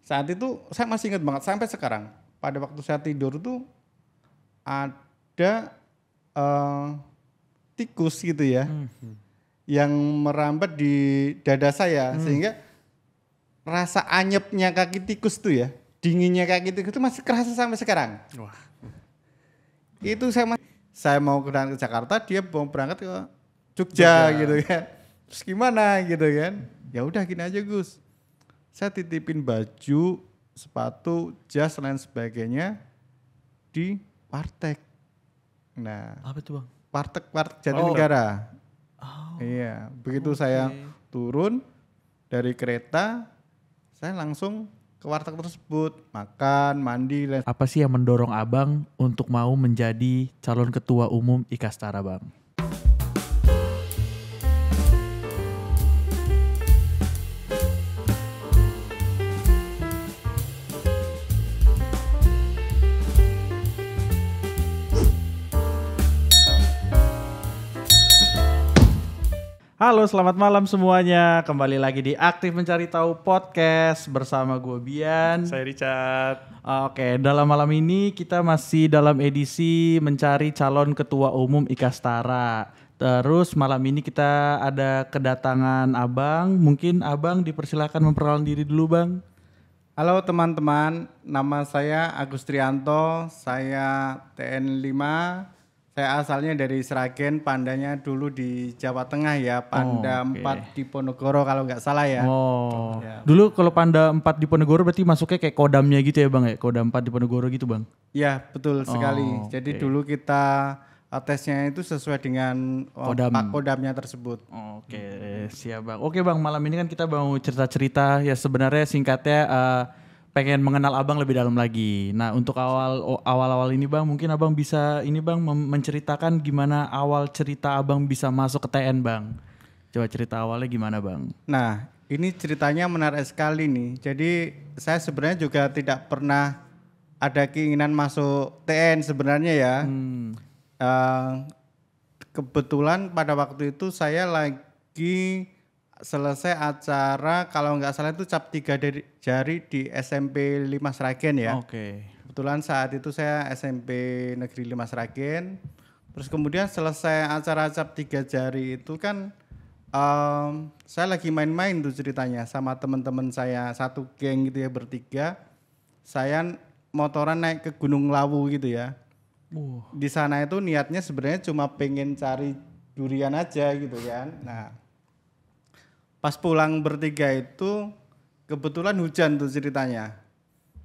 Saat itu saya masih ingat banget sampai sekarang. Pada waktu saya tidur tuh ada tikus gitu ya, yang merambat di dada saya sehingga rasa anyepnya kaki tikus tuh ya, dinginnya kaki tikus itu masih kerasa sampai sekarang. Wah. Itu saya mau berangkat ke Jakarta, dia mau berangkat ke Jogja gitu kan. Terus gimana gitu kan? Ya udah gini aja Gus. Saya titipin baju, sepatu, jas lain sebagainya di Warteg. Nah, Apa tuh Bang? Warteg Jatinegara. Oh. Iya, begitu saya turun dari kereta, saya langsung ke warteg tersebut, makan, mandi. Apa sih yang mendorong Abang untuk mau menjadi calon ketua umum Ikastara Bang? Halo, selamat malam semuanya. Kembali lagi di Aktif Mencari Tahu Podcast bersama gue Bian. Saya Richard. Oke, dalam malam ini kita masih dalam edisi mencari calon ketua umum Ikastara. Terus malam ini kita ada kedatangan Abang. Mungkin Abang dipersilakan memperkenalkan diri dulu Bang. Halo teman-teman, nama saya Agus Trianto, saya TN 5. Saya asalnya dari Sragen, Pandanya dulu di Jawa Tengah ya, Panda 4 di Ponorogo kalau nggak salah ya. Oh, Ya. dulu kalau Panda 4 di Ponorogo berarti masuknya kayak kodamnya gitu ya Bang ya? Kodam 4 di Ponorogo gitu Bang? Ya betul sekali, jadi oke. dulu kita tesnya itu sesuai dengan pak kodamnya tersebut. Oke, siap Bang. Oke Bang, malam ini kan kita mau cerita-cerita ya sebenarnya singkatnya pengen mengenal Abang lebih dalam lagi. Nah, untuk awal-awal ini Bang, mungkin Abang bisa ini Bang menceritakan gimana awal cerita Abang bisa masuk ke TN Bang. Coba cerita awalnya gimana Bang? Nah, ini ceritanya menarik sekali nih. Jadi saya sebenarnya juga tidak pernah ada keinginan masuk TN sebenarnya ya. Kebetulan pada waktu itu saya lagi selesai acara kalau nggak salah itu cap 3 dari jari di SMP 5 Sragen ya. Oke. Kebetulan saat itu saya SMP Negeri 5 Sragen. Terus kemudian selesai acara cap 3 jari itu kan saya lagi main-main tuh ceritanya sama teman-teman saya, satu geng gitu ya bertiga. Saya motoran naik ke Gunung Lawu gitu ya. Di sana itu niatnya sebenarnya cuma pengen cari durian aja gitu kan. Nah, pas pulang bertiga itu kebetulan hujan tuh ceritanya.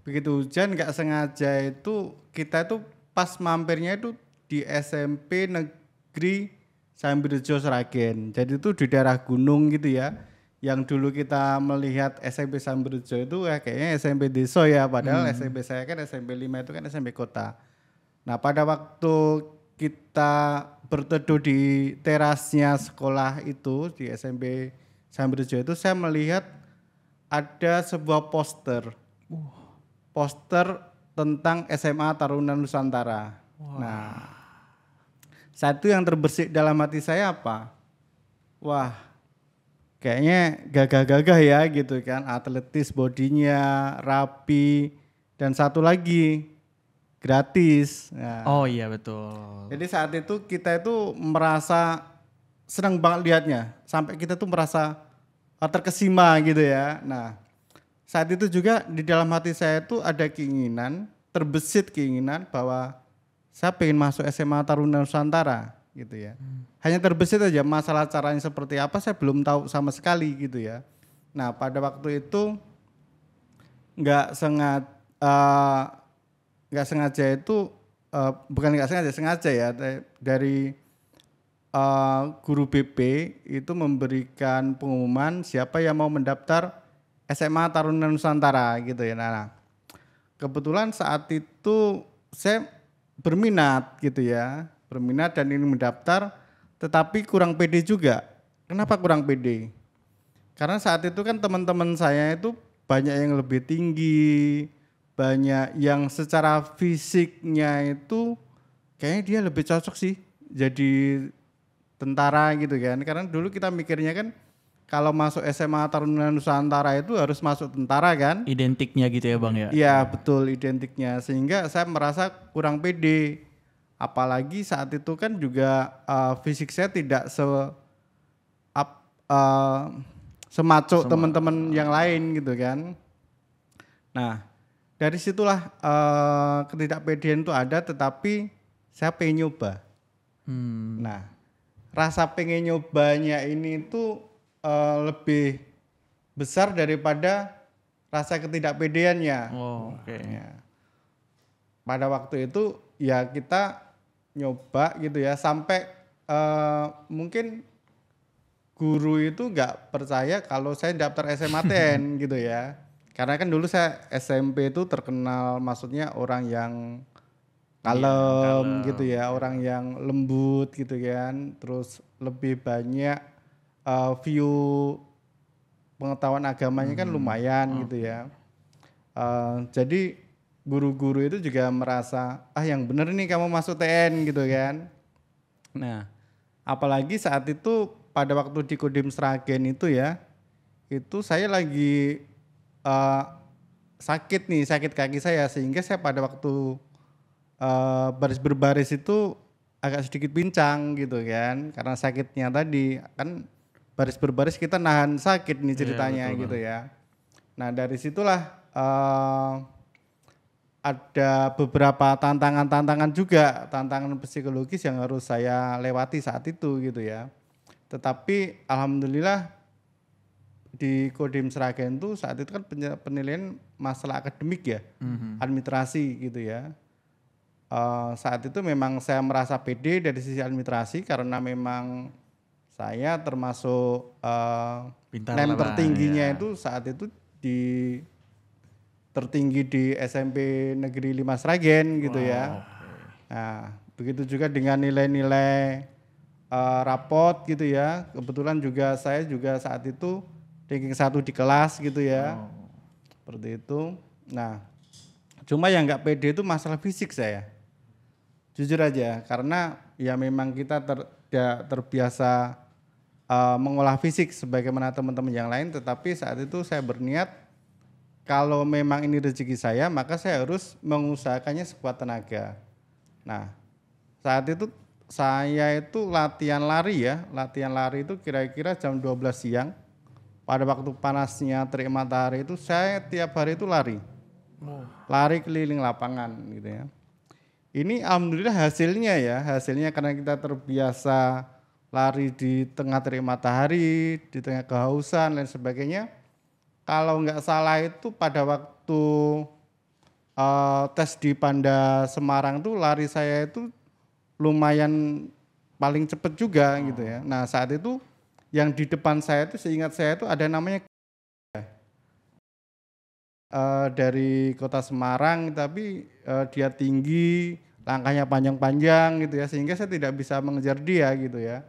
Begitu hujan nggak sengaja itu kita itu pas mampirnya itu di SMP Negeri Sambirjo Sragen. Jadi itu di daerah gunung gitu ya. Yang dulu kita melihat SMP Sambirjo itu kayaknya SMP Desa ya. Padahal SMP saya kan SMP 5 itu kan SMP kota. Nah pada waktu kita berteduh di terasnya sekolah itu di SMP Sambirjo itu saya melihat ada sebuah poster. Poster tentang SMA Taruna Nusantara. Nah, satu yang terbersih dalam hati saya apa? Wah, kayaknya gagah-gagah ya gitu kan, atletis bodinya, rapi, dan satu lagi gratis. Nah, Oh iya betul. jadi saat itu kita itu merasa senang banget lihatnya, sampai kita tuh merasa terkesima gitu ya. Nah, saat itu juga di dalam hati saya itu ada keinginan, terbesit keinginan bahwa saya pengen masuk SMA Taruna Nusantara gitu ya. Hanya terbesit aja, masalah caranya seperti apa saya belum tahu sama sekali gitu ya. Nah pada waktu itu nggak sengaja itu bukan nggak sengaja ya dari guru BP itu memberikan pengumuman siapa yang mau mendaftar SMA Taruna Nusantara gitu ya. Nah, kebetulan saat itu saya berminat gitu ya, berminat dan ingin mendaftar, tetapi kurang pede juga. Kenapa kurang pede? Karena saat itu kan teman-teman saya itu banyak yang lebih tinggi, banyak yang secara fisiknya itu kayaknya dia lebih cocok sih jadi tentara gitu kan. Karena dulu kita mikirnya kan kalau masuk SMA Taruna Nusantara itu harus masuk tentara kan? Identiknya gitu ya Bang ya. Iya betul identiknya, sehingga saya merasa kurang pede. Apalagi saat itu kan juga fisik saya tidak semaco teman-teman yang lain gitu kan. Nah dari situlah ketidakpedean itu ada, tetapi saya pengen nyoba. Nah rasa pengen nyobanya ini tuh lebih besar daripada rasa ketidakpedeannya. Oh, oke. Ya. Pada waktu itu ya kita nyoba gitu ya, sampai mungkin guru itu nggak percaya kalau saya daftar SMATN gitu ya. Karena kan dulu saya SMP itu terkenal maksudnya orang yang kalem gitu ya, orang yang lembut gitu kan, terus lebih banyak view pengetahuan agamanya kan lumayan gitu ya. Jadi guru-guru itu juga merasa yang bener nih kamu masuk TN gitu kan. Nah apalagi saat itu pada waktu di Kodim Sragen itu ya, itu saya lagi sakit kaki saya, sehingga saya pada waktu baris berbaris itu agak sedikit pincang gitu kan, karena sakitnya tadi kan. Baris berbaris kita nahan sakit nih ceritanya gitu ya. Nah dari situlah ada beberapa tantangan juga, tantangan psikologis yang harus saya lewati saat itu gitu ya. Tetapi alhamdulillah di Kodim Sragen itu saat itu kan penilaian masalah akademik ya, administrasi gitu ya. Saat itu memang saya merasa pede dari sisi administrasi karena memang saya termasuk NEM tertingginya itu saat itu tertinggi di SMP Negeri 5 Sragen gitu ya. Nah, begitu juga dengan nilai-nilai rapot gitu ya. Kebetulan juga saya juga saat itu ranking 1 di kelas gitu ya. Seperti itu. Nah, cuma yang nggak pede itu masalah fisik saya. Jujur aja, karena ya memang kita terbiasa mengolah fisik sebagaimana teman-teman yang lain, tetapi saat itu saya berniat kalau memang ini rezeki saya, maka saya harus mengusahakannya sekuat tenaga. Nah, saat itu saya itu latihan lari itu kira-kira jam 12 siang. Pada waktu panasnya terik matahari itu saya tiap hari itu lari. Lari keliling lapangan gitu ya. Ini alhamdulillah hasilnya karena kita terbiasa lari di tengah terik matahari, di tengah kehausan dan sebagainya. Kalau nggak salah itu pada waktu tes di Panda Semarang tuh lari saya itu lumayan paling cepat juga gitu ya. Nah saat itu yang di depan saya itu seingat saya itu ada namanya dari kota Semarang, tapi dia tinggi, langkahnya panjang-panjang gitu ya, sehingga saya tidak bisa mengejar dia gitu ya.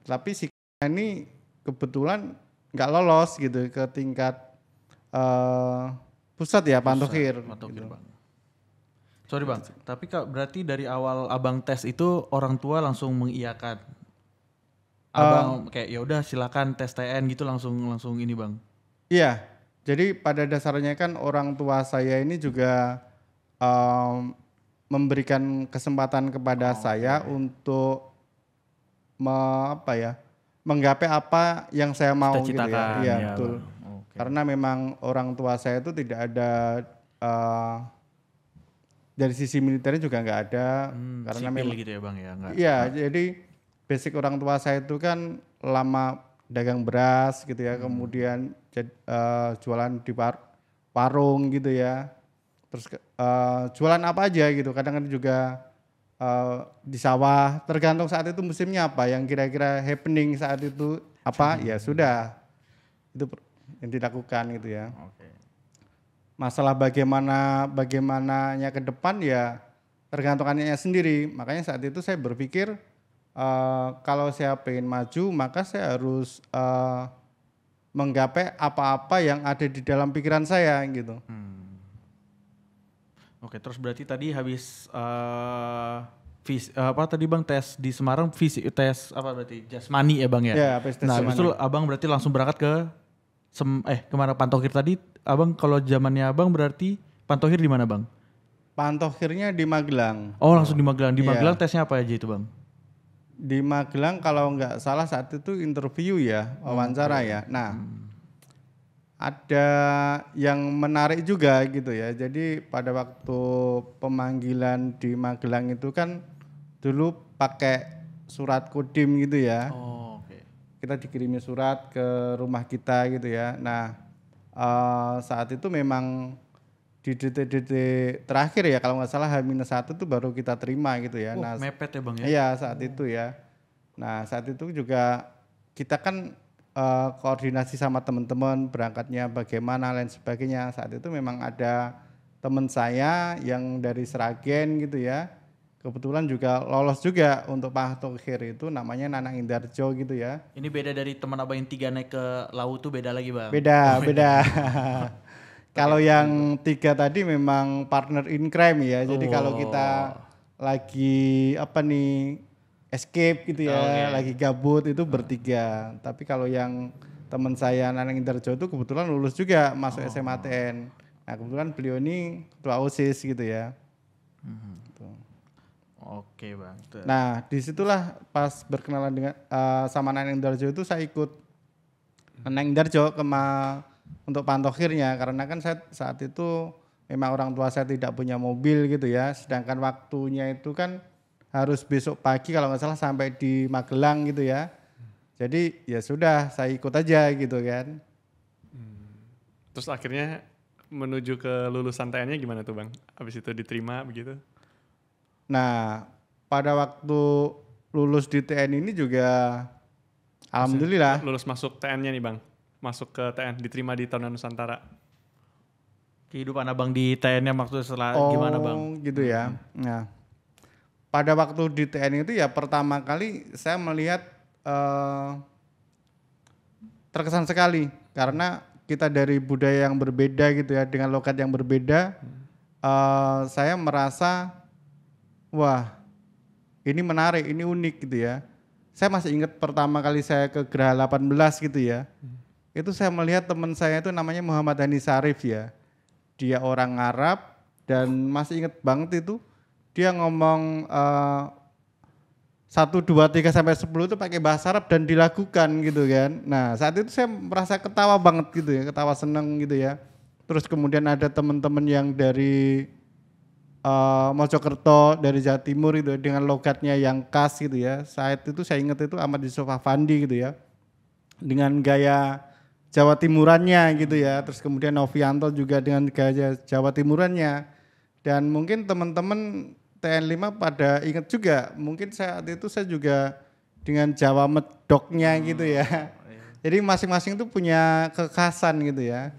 Tapi si ini kebetulan nggak lolos gitu ke tingkat pusat ya, Pantokhir. Gitu. Bang. Sorry Bang, tapi berarti dari awal Abang tes itu orang tua langsung mengiyakan. Abang kayak ya udah silakan tes TN gitu langsung ini Bang. Iya. Jadi pada dasarnya kan orang tua saya ini juga memberikan kesempatan kepada saya untuk menggapai apa yang saya mau gitu ya. Iya betul. Karena memang orang tua saya itu tidak ada dari sisi militernya juga nggak ada. Karena memang gitu ya Bang ya. Iya, jadi basic orang tua saya itu kan lama dagang beras gitu ya, kemudian jualan di warung gitu ya. Terus jualan apa aja gitu, kadang-kadang juga di sawah, tergantung saat itu musimnya apa, yang kira-kira happening saat itu apa, ya sudah itu yang dilakukan gitu ya. Masalah bagaimananya ke depan ya tergantungannya sendiri. Makanya saat itu saya berpikir kalau saya pengen maju maka saya harus menggapai apa-apa yang ada di dalam pikiran saya gitu. Oke, terus berarti tadi habis apa tadi bang tes di Semarang fisik tes apa berarti jasmani ya bang ya? Ya, habis tes Nah habis itu jasmani. abang berarti langsung berangkat ke kemana Pantohir tadi? Abang kalau zamannya abang berarti Pantohir di mana bang? Pantohirnya di Magelang. Oh langsung di Magelang. Di Iya. Magelang tesnya apa aja itu bang? Di Magelang kalau nggak salah saat itu interview ya, wawancara ya. Nah, ada yang menarik juga gitu ya. Jadi pada waktu pemanggilan di Magelang itu kan dulu pakai surat kodim gitu ya. Oh oke. Kita dikirimi surat ke rumah kita gitu ya. Nah, saat itu memang di detik-detik terakhir ya kalau nggak salah H-1 tuh baru kita terima gitu ya. Nah, Mepet ya bang ya? iya saat itu ya. Nah saat itu juga kita kan koordinasi sama teman-teman berangkatnya bagaimana lain sebagainya. Saat itu memang ada teman saya yang dari Sragen gitu ya. Kebetulan juga lolos juga untuk Pantohir itu namanya Nanang Indarjo gitu ya. Ini beda dari teman abang yang 3 naik ke laut tuh beda lagi bang? Beda. Kalau yang 3 tadi memang partner in crime ya. Jadi kalau kita lagi apa nih escape gitu ya, lagi gabut itu bertiga. Tapi kalau yang teman saya Nanang Indarjo itu kebetulan lulus juga masuk SMATN. Nah kebetulan beliau ini ketua OSIS gitu ya. Gitu. Oke bang. Nah disitulah pas berkenalan dengan sama Nanang Indarjo itu saya ikut Nanang Indarjo untuk Pantohirnya karena kan saya saat itu memang orang tua saya tidak punya mobil gitu ya, sedangkan waktunya itu kan harus besok pagi kalau nggak salah sampai di Magelang gitu ya. Jadi ya sudah saya ikut aja gitu kan. Terus akhirnya menuju ke lulusan TN-nya gimana tuh bang? Habis itu diterima begitu? Nah pada waktu lulus di TN ini juga alhamdulillah Lulus masuk TN-nya nih bang? Masuk ke TN, diterima di Taruna Nusantara. Kehidupan abang di TN-nya maksudnya setelah gimana bang? Gitu ya. Nah pada waktu di TN itu ya pertama kali saya melihat terkesan sekali karena kita dari budaya yang berbeda gitu ya dengan logat yang berbeda. Saya merasa wah ini menarik, ini unik gitu ya. Saya masih ingat pertama kali saya ke Geraha 18 gitu ya. Itu saya melihat teman saya itu namanya Muhammad Hani Sarif ya. Dia orang Arab dan masih ingat banget itu dia ngomong 1, 2, 3 sampai 10 itu pakai bahasa Arab dan dilakukan gitu kan. Nah saat itu saya merasa ketawa banget gitu ya, ketawa seneng gitu ya. Terus kemudian ada teman-teman yang dari Mojokerto, dari Jawa Timur itu dengan logatnya yang khas gitu ya. Saat itu saya ingat itu Ahmad Yusuf Afandi gitu ya. Dengan gaya Jawa Timurannya gitu ya. Terus kemudian Novianto juga dengan gaya Jawa Timurannya. Dan mungkin teman-teman TN5 pada ingat juga, mungkin saat itu saya juga dengan Jawa medoknya gitu ya. Jadi masing-masing tuh punya kekhasan gitu ya.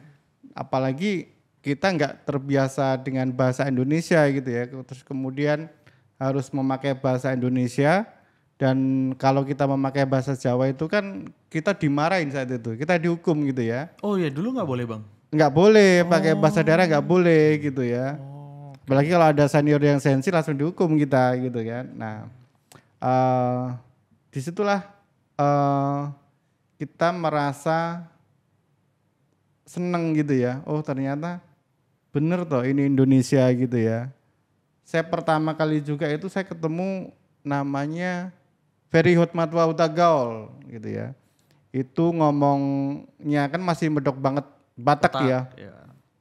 Apalagi kita nggak terbiasa dengan bahasa Indonesia gitu ya. Terus kemudian harus memakai bahasa Indonesia. Dan kalau kita memakai bahasa Jawa itu kan kita dimarahin saat itu, kita dihukum gitu ya. Oh ya dulu nggak boleh bang? Nggak boleh pakai bahasa daerah, nggak boleh gitu ya. Apalagi kalau ada senior yang sensi langsung dihukum kita gitu kan. Nah disitulah kita merasa seneng gitu ya. Oh ternyata bener toh ini Indonesia gitu ya. Saya pertama kali juga itu saya ketemu namanya Ferry Hotmatwa Utagaul gitu ya. Itu ngomongnya kan masih medok banget Batak ya.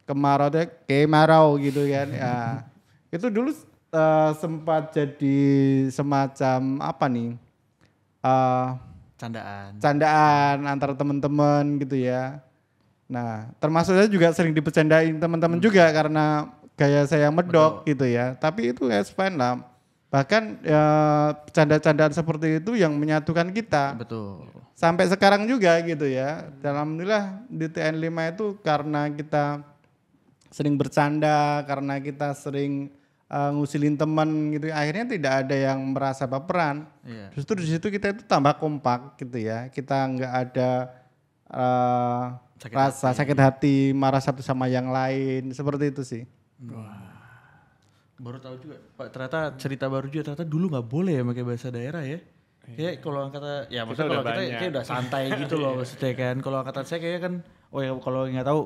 Kemarau teh kemarau gitu kan. Ya. Itu dulu sempat jadi semacam apa nih? Candaan antara teman-teman gitu ya. Nah, termasuk saya juga sering dibercandain teman-teman juga karena gaya saya medok gitu ya. Tapi itu ya fine lah. Bahkan ya, canda-candaan seperti itu yang menyatukan kita. Betul. Sampai sekarang juga gitu ya. Alhamdulillah di TN5 itu karena kita sering bercanda, karena kita sering ngusilin teman gitu. Akhirnya tidak ada yang merasa baperan. Iya. Justru di situ kita itu tambah kompak gitu ya. Kita nggak ada sakit hati, marah satu sama yang lain, seperti itu sih. Baru tahu juga, Pak. Ternyata cerita baru juga, ternyata dulu nggak boleh ya pakai bahasa daerah ya. Kayak kalau kata, ya maksudnya kalau udah kita banyak. kayak udah santai gitu loh maksudnya kan. Kalau angkatan saya kayaknya kan, oh ya kalau nggak tahu,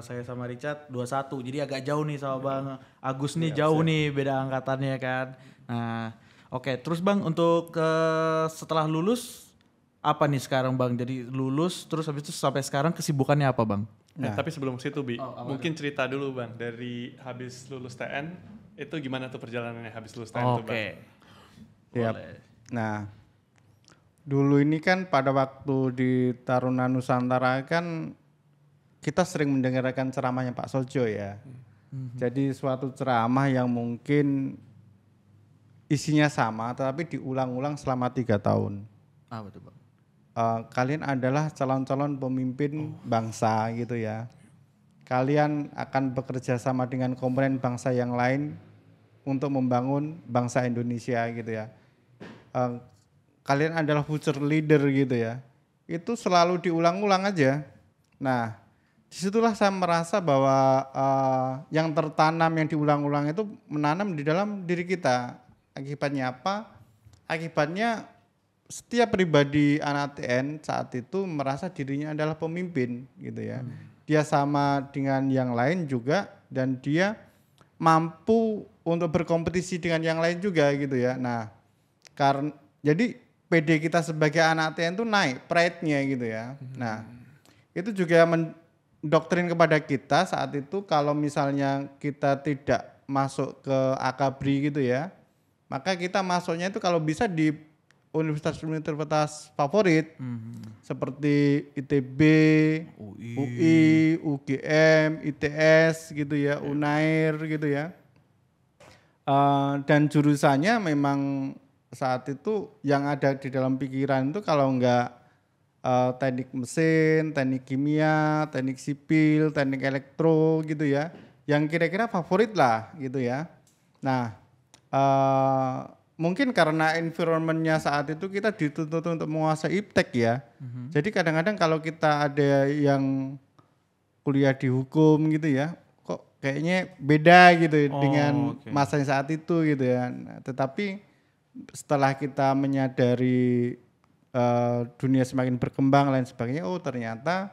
saya sama Richard 21, jadi agak jauh nih sama Bang Agus nih, jauh nih beda angkatannya kan. Nah, oke. Terus Bang untuk setelah lulus apa nih sekarang Bang? Jadi lulus terus habis itu sampai sekarang kesibukannya apa Bang? Tapi sebelum situ Bi, mungkin cerita dulu Bang dari habis lulus TN itu gimana tuh perjalanannya habis lulus TN tuh Bang? Oke. Yap. Nah, dulu ini kan pada waktu di Taruna Nusantara kan kita sering mendengarkan ceramahnya Pak Sojo ya. Jadi suatu ceramah yang mungkin isinya sama tetapi diulang-ulang selama 3 tahun. Apa tuh Bang? Kalian adalah calon-calon pemimpin bangsa gitu ya. Kalian akan bekerja sama dengan komponen bangsa yang lain untuk membangun bangsa Indonesia gitu ya. Kalian adalah future leader gitu ya. Itu selalu diulang-ulang aja. Nah, disitulah saya merasa bahwa yang tertanam yang diulang-ulang itu menanam di dalam diri kita. Akibatnya apa? Akibatnya setiap pribadi anak TN saat itu merasa dirinya adalah pemimpin gitu ya. Dia sama dengan yang lain juga dan dia mampu untuk berkompetisi dengan yang lain juga gitu ya. Nah, karena jadi PD kita sebagai anak TN itu naik pride-nya gitu ya. Nah, itu juga mendoktrin kepada kita saat itu kalau misalnya kita tidak masuk ke Akabri gitu ya, maka kita masuknya itu kalau bisa di universitas-universitas favorit seperti ITB, UI, UGM, ITS gitu ya, UNAIR gitu ya. Dan jurusannya memang saat itu yang ada di dalam pikiran itu kalau enggak teknik mesin, teknik kimia, teknik sipil, teknik elektro gitu ya, yang kira-kira favorit lah gitu ya. Nah, mungkin karena environmentnya saat itu kita dituntut untuk menguasai iptek ya. Jadi kadang-kadang kalau kita ada yang kuliah di hukum gitu ya, kok kayaknya beda gitu dengan masanya saat itu gitu ya. Nah, tetapi setelah kita menyadari dunia semakin berkembang lain sebagainya, oh ternyata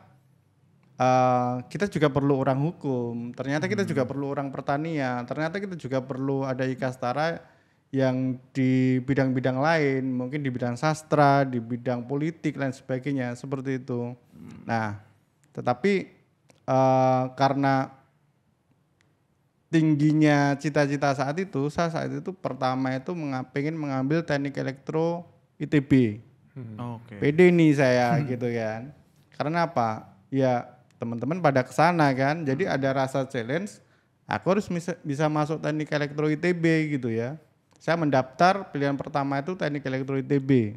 kita juga perlu orang hukum, ternyata kita juga perlu orang pertanian, ternyata kita juga perlu ada ikastara yang di bidang-bidang lain, mungkin di bidang sastra, di bidang politik lain sebagainya seperti itu. Nah, tetapi karena tingginya cita-cita saat itu, saya saat itu pertama itu pengen mengambil teknik elektro ITB. PD nih saya gitu kan. Karena apa? Ya teman-teman pada kesana kan, jadi ada rasa challenge. Aku harus bisa masuk teknik elektro ITB gitu ya. Saya mendaftar, pilihan pertama itu teknik elektro ITB.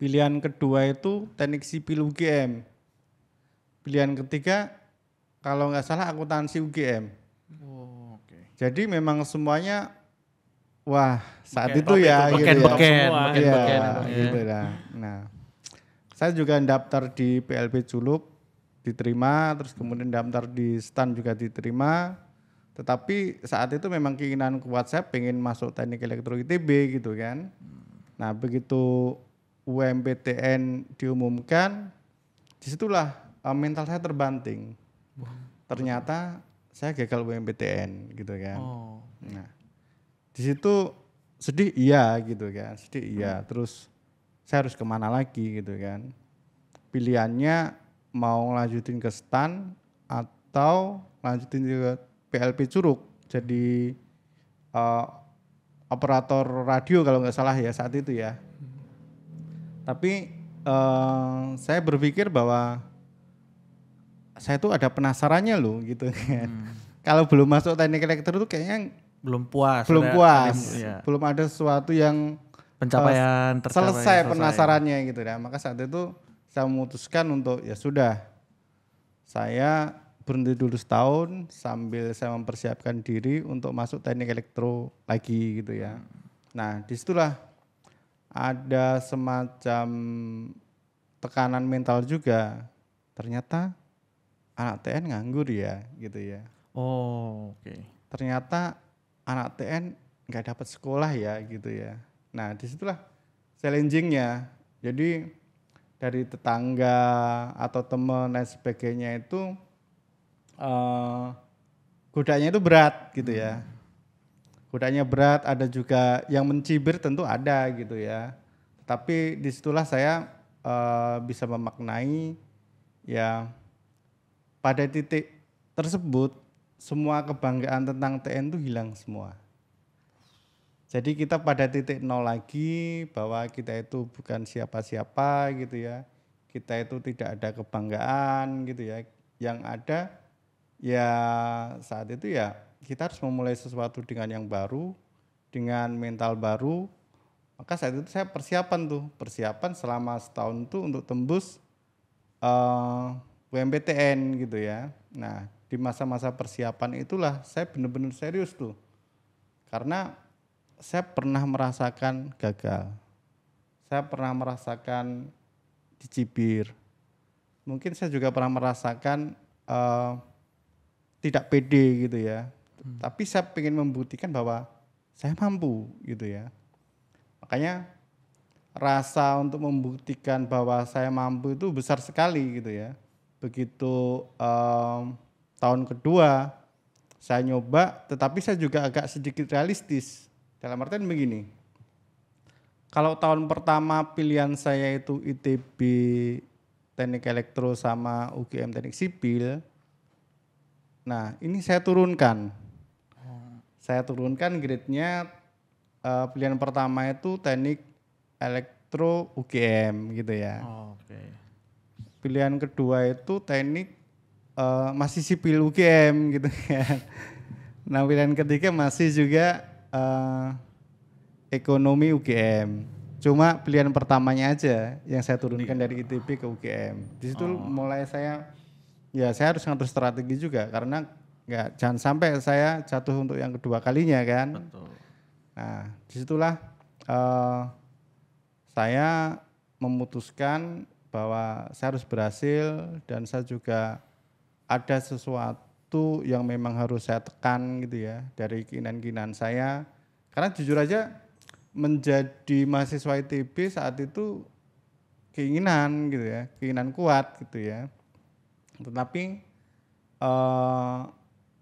Pilihan kedua itu teknik sipil UGM. Pilihan ketiga kalau nggak salah akuntansi UGM. Jadi memang semuanya wah saat itu ya gitu ya. Gitu lah. Nah, saya juga daftar di PLB Culuk diterima, terus kemudian daftar di STAN juga diterima. Tetapi saat itu memang keinginan kuat saya pengen masuk teknik elektro ITB gitu kan. Nah begitu UMPTN diumumkan, disitulah mental saya terbanting. Ternyata saya gagal UMPTN gitu kan. Nah di situ sedih iya gitu kan, sedih iya. Terus saya harus kemana lagi gitu kan. Pilihannya mau lanjutin ke STAN atau lanjutin ke PLP Curug jadi operator radio kalau nggak salah ya saat itu ya. Tapi saya berpikir bahwa saya tuh ada penasarannya loh gitu kan. Kalau belum masuk teknik elektro itu kayaknya belum puas. Belum ada sesuatu yang pencapaian selesai penasarannya gitu ya. Maka saat itu saya memutuskan untuk ya sudah saya berhenti dulu setahun sambil saya mempersiapkan diri untuk masuk teknik elektro lagi gitu ya. Nah disitulah ada semacam tekanan mental juga. Ternyata anak TN nganggur ya gitu ya. Oh oke. Ternyata anak TN nggak dapat sekolah ya gitu ya. Nah disitulah challengingnya. Jadi dari tetangga atau teman dan sebagainya itu eh, godanya itu berat gitu ya. Godanya berat, ada juga yang mencibir tentu ada gitu ya. Tapi disitulah saya bisa memaknai ya pada titik tersebut semua kebanggaan tentang TN itu hilang semua. Jadi kita pada titik nol lagi bahwa kita itu bukan siapa-siapa gitu ya. Kita itu tidak ada kebanggaan gitu ya. Yang ada ya saat itu ya kita harus memulai sesuatu dengan yang baru, dengan mental baru. Maka saat itu saya persiapan selama setahun itu untuk tembus UMPTN gitu ya. Nah di masa-masa persiapan itulah saya benar-benar serius tuh. Karena saya pernah merasakan gagal. Saya pernah merasakan dicibir. Mungkin saya juga pernah merasakan tidak pede gitu ya. Tapi saya ingin membuktikan bahwa saya mampu gitu ya. Makanya rasa untuk membuktikan bahwa saya mampu itu besar sekali gitu ya. Begitu tahun kedua saya nyoba, tetapi saya juga agak sedikit realistis. Dalam artian begini, kalau tahun pertama pilihan saya itu ITB Teknik Elektro sama UGM Teknik Sipil, nah ini saya turunkan. Saya turunkan grade-nya, pilihan pertama itu Teknik Elektro UGM gitu ya. Oke. Pilihan kedua itu Teknik masih Sipil UGM gitu kan. Nah pilihan ketiga masih juga ekonomi UGM. Cuma pilihan pertamanya aja yang saya turunkan dari ITB ke UGM. Di situ mulai saya harus ngatur strategi juga karena jangan sampai saya jatuh untuk yang kedua kalinya kan. Betul. Nah disitulah saya memutuskan bahwa saya harus berhasil dan saya juga ada sesuatu yang memang harus saya tekan gitu ya dari keinginan-keinginan saya. Karena jujur aja menjadi mahasiswa ITB saat itu keinginan gitu ya, keinginan kuat gitu ya. Tetapi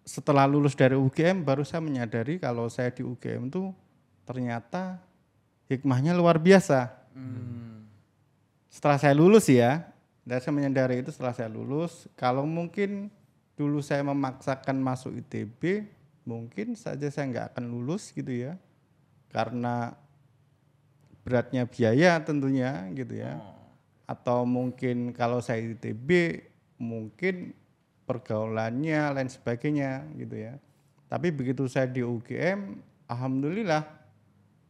setelah lulus dari UGM baru saya menyadari kalau saya di UGM itu ternyata hikmahnya luar biasa. Setelah saya lulus ya, dan saya menyadari itu setelah saya lulus, kalau mungkin dulu saya memaksakan masuk ITB, mungkin saja saya nggak akan lulus gitu ya, karena beratnya biaya tentunya gitu ya, atau mungkin kalau saya ITB mungkin pergaulannya lain sebagainya gitu ya. Tapi begitu saya di UGM, alhamdulillah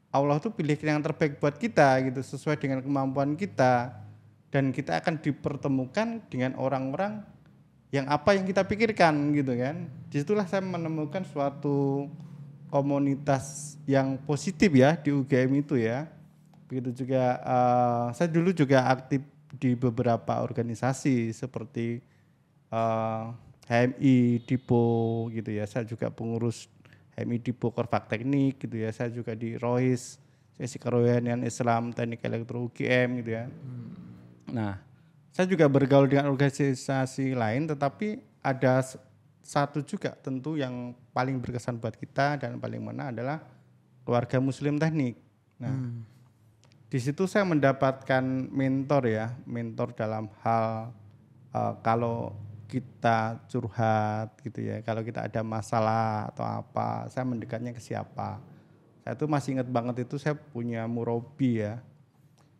Allah tuh pilih yang terbaik buat kita gitu, sesuai dengan kemampuan kita, dan kita akan dipertemukan dengan orang-orang yang apa yang kita pikirkan gitu kan. Disitulah saya menemukan suatu komunitas yang positif ya di UGM itu ya. Begitu juga saya dulu juga aktif di beberapa organisasi seperti HMI Dipo gitu ya. Saya juga pengurus HMI Dipo Korfak Teknik gitu ya. Saya juga di ROIS, Sesi Kerohanian Islam Teknik Elektro UGM gitu ya. Nah, saya juga bergaul dengan organisasi lain, tetapi ada satu juga tentu yang paling berkesan buat kita dan paling mana adalah keluarga Muslim Teknik. Nah, di situ saya mendapatkan mentor ya, mentor dalam hal kalau kita curhat gitu ya, kalau kita ada masalah atau apa, saya mendekatnya ke siapa. Saya tuh masih ingat banget itu saya punya murabi ya,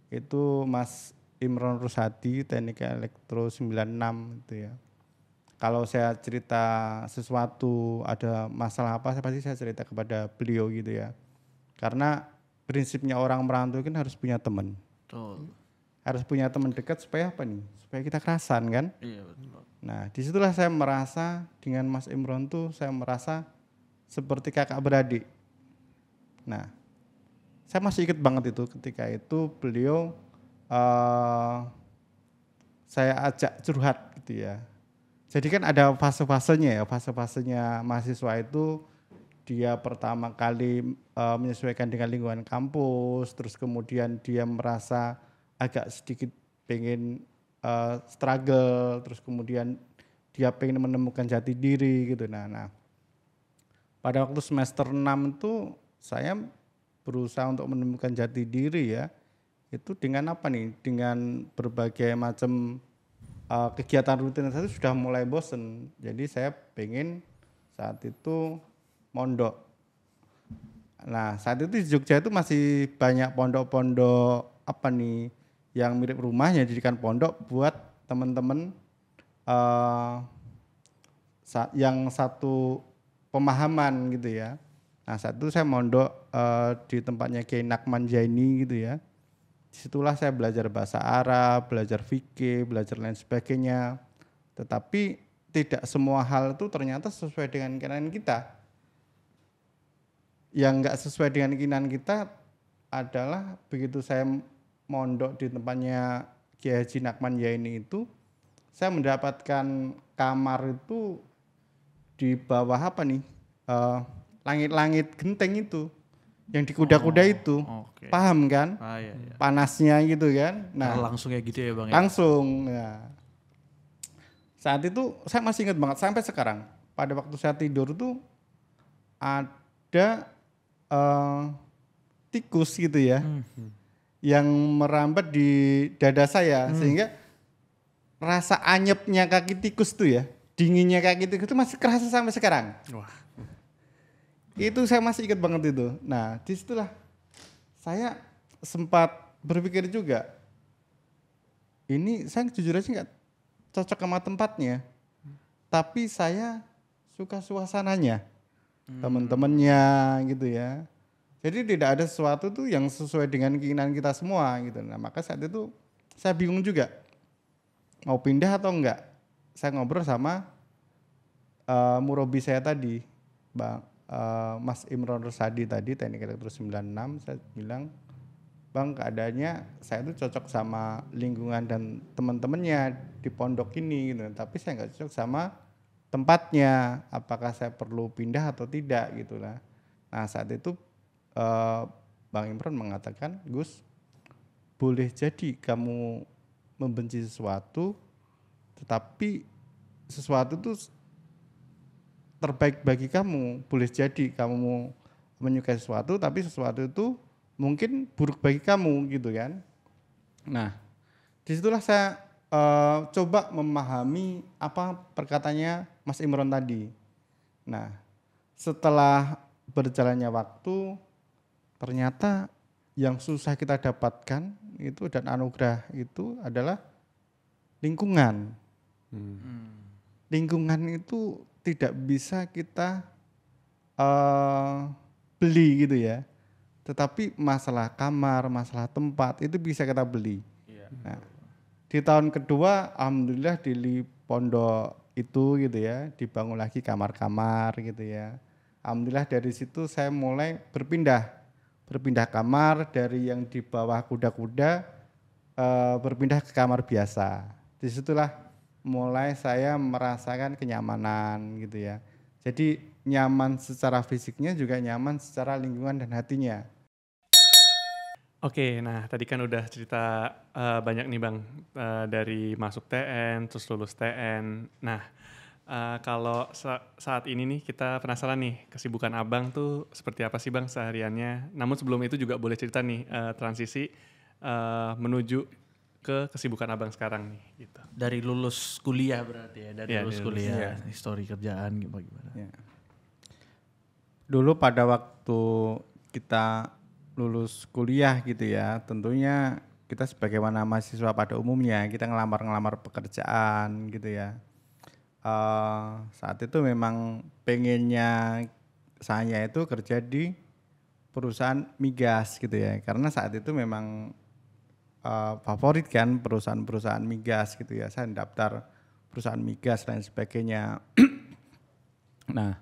itu Mas Imron Rusadi Teknik Elektro 96 itu ya. Kalau saya cerita sesuatu, ada masalah apa, saya cerita kepada beliau gitu ya. Karena prinsipnya orang merantau kan harus punya teman. Betul. Harus punya teman dekat supaya apa nih? Supaya kita kerasan kan? Iya betul. Nah disitulah saya merasa dengan Mas Imron tuh saya merasa seperti kakak beradik. Nah saya masih ingat banget itu ketika itu beliau saya ajak curhat gitu ya. Jadi kan ada fase-fasenya ya, fase-fasenya mahasiswa itu dia pertama kali menyesuaikan dengan lingkungan kampus, terus kemudian dia merasa agak sedikit pengen struggle, terus kemudian dia pengen menemukan jati diri gitu. Nah, pada waktu semester 6 itu saya berusaha untuk menemukan jati diri ya. Itu dengan apa nih? Dengan berbagai macam kegiatan rutinitas itu sudah mulai bosen. Jadi saya pengen saat itu mondok. Nah saat itu di Jogja itu masih banyak pondok-pondok apa nih yang mirip rumahnya jadikan pondok buat teman-teman yang satu pemahaman gitu ya. Nah saat itu saya mondok di tempatnya Kiai Nakman Jaini gitu ya. Disitulah saya belajar bahasa Arab, belajar fikih, belajar lain sebagainya. Tetapi tidak semua hal itu ternyata sesuai dengan keinginan kita. Yang enggak sesuai dengan keinginan kita adalah begitu saya mondok di tempatnya Kiai Haji Nakman Jaini itu, saya mendapatkan kamar itu di bawah apa nih? Langit-langit genteng itu. Yang di kuda-kuda itu. Oke. Paham kan? Iya. Panasnya gitu kan. Nah, langsung kayak gitu ya Bang ya. Langsung. Ya. Saat itu saya masih ingat banget sampai sekarang. Pada waktu saya tidur tuh ada tikus gitu ya. Yang merambat di dada saya sehingga rasa anyepnya kaki tikus tuh ya, dinginnya kaki tikus itu masih kerasa sampai sekarang. Wah. Itu saya masih ingat banget itu. Nah, disitulah saya sempat berpikir juga, ini saya jujur aja nggak cocok sama tempatnya, tapi saya suka suasananya, teman-temannya gitu ya. Jadi tidak ada sesuatu tuh yang sesuai dengan keinginan kita semua gitu. Nah, maka saat itu saya bingung juga mau pindah atau enggak. Saya ngobrol sama murabi saya tadi, Mas Imron Rusadi tadi, teknik elektro 96, saya bilang, Bang keadaannya saya itu cocok sama lingkungan dan teman-temannya di pondok ini gitu. Tapi saya nggak cocok sama tempatnya, apakah saya perlu pindah atau tidak gitu lah. Nah saat itu Bang Imron mengatakan, Gus boleh jadi kamu membenci sesuatu, tetapi sesuatu itu terbaik bagi kamu. Boleh jadi kamu menyukai sesuatu, tapi sesuatu itu mungkin buruk bagi kamu gitu kan. Nah, disitulah saya coba memahami apa perkataannya Mas Imron tadi. Nah, setelah berjalannya waktu, ternyata yang susah kita dapatkan itu dan anugerah itu adalah lingkungan. Lingkungan itu tidak bisa kita beli gitu ya. Tetapi masalah kamar, masalah tempat itu bisa kita beli. Nah, di tahun kedua alhamdulillah di pondok itu gitu ya, dibangun lagi kamar-kamar gitu ya. Alhamdulillah dari situ saya mulai berpindah kamar dari yang di bawah kuda-kuda berpindah ke kamar biasa. Disitulah mulai saya merasakan kenyamanan gitu ya. Jadi nyaman secara fisiknya juga nyaman secara lingkungan dan hatinya. Oke, nah tadi kan udah cerita banyak nih Bang, dari masuk TN, terus lulus TN. Nah, kalau saat ini nih kita penasaran nih kesibukan Abang tuh seperti apa sih Bang sehariannya. Namun sebelum itu juga boleh cerita nih transisi menuju ke kesibukan Abang sekarang nih gitu. Dari lulus kuliah berarti ya, dari lulus kuliah, histori kerjaan gimana? Ya. Dulu pada waktu kita lulus kuliah gitu ya, tentunya kita sebagaimana mahasiswa pada umumnya kita ngelamar pekerjaan gitu ya. Saat itu memang pengennya saya itu kerja di perusahaan migas gitu ya, karena saat itu memang favorit kan perusahaan-perusahaan migas gitu ya. Saya daftar perusahaan migas dan sebagainya. Nah,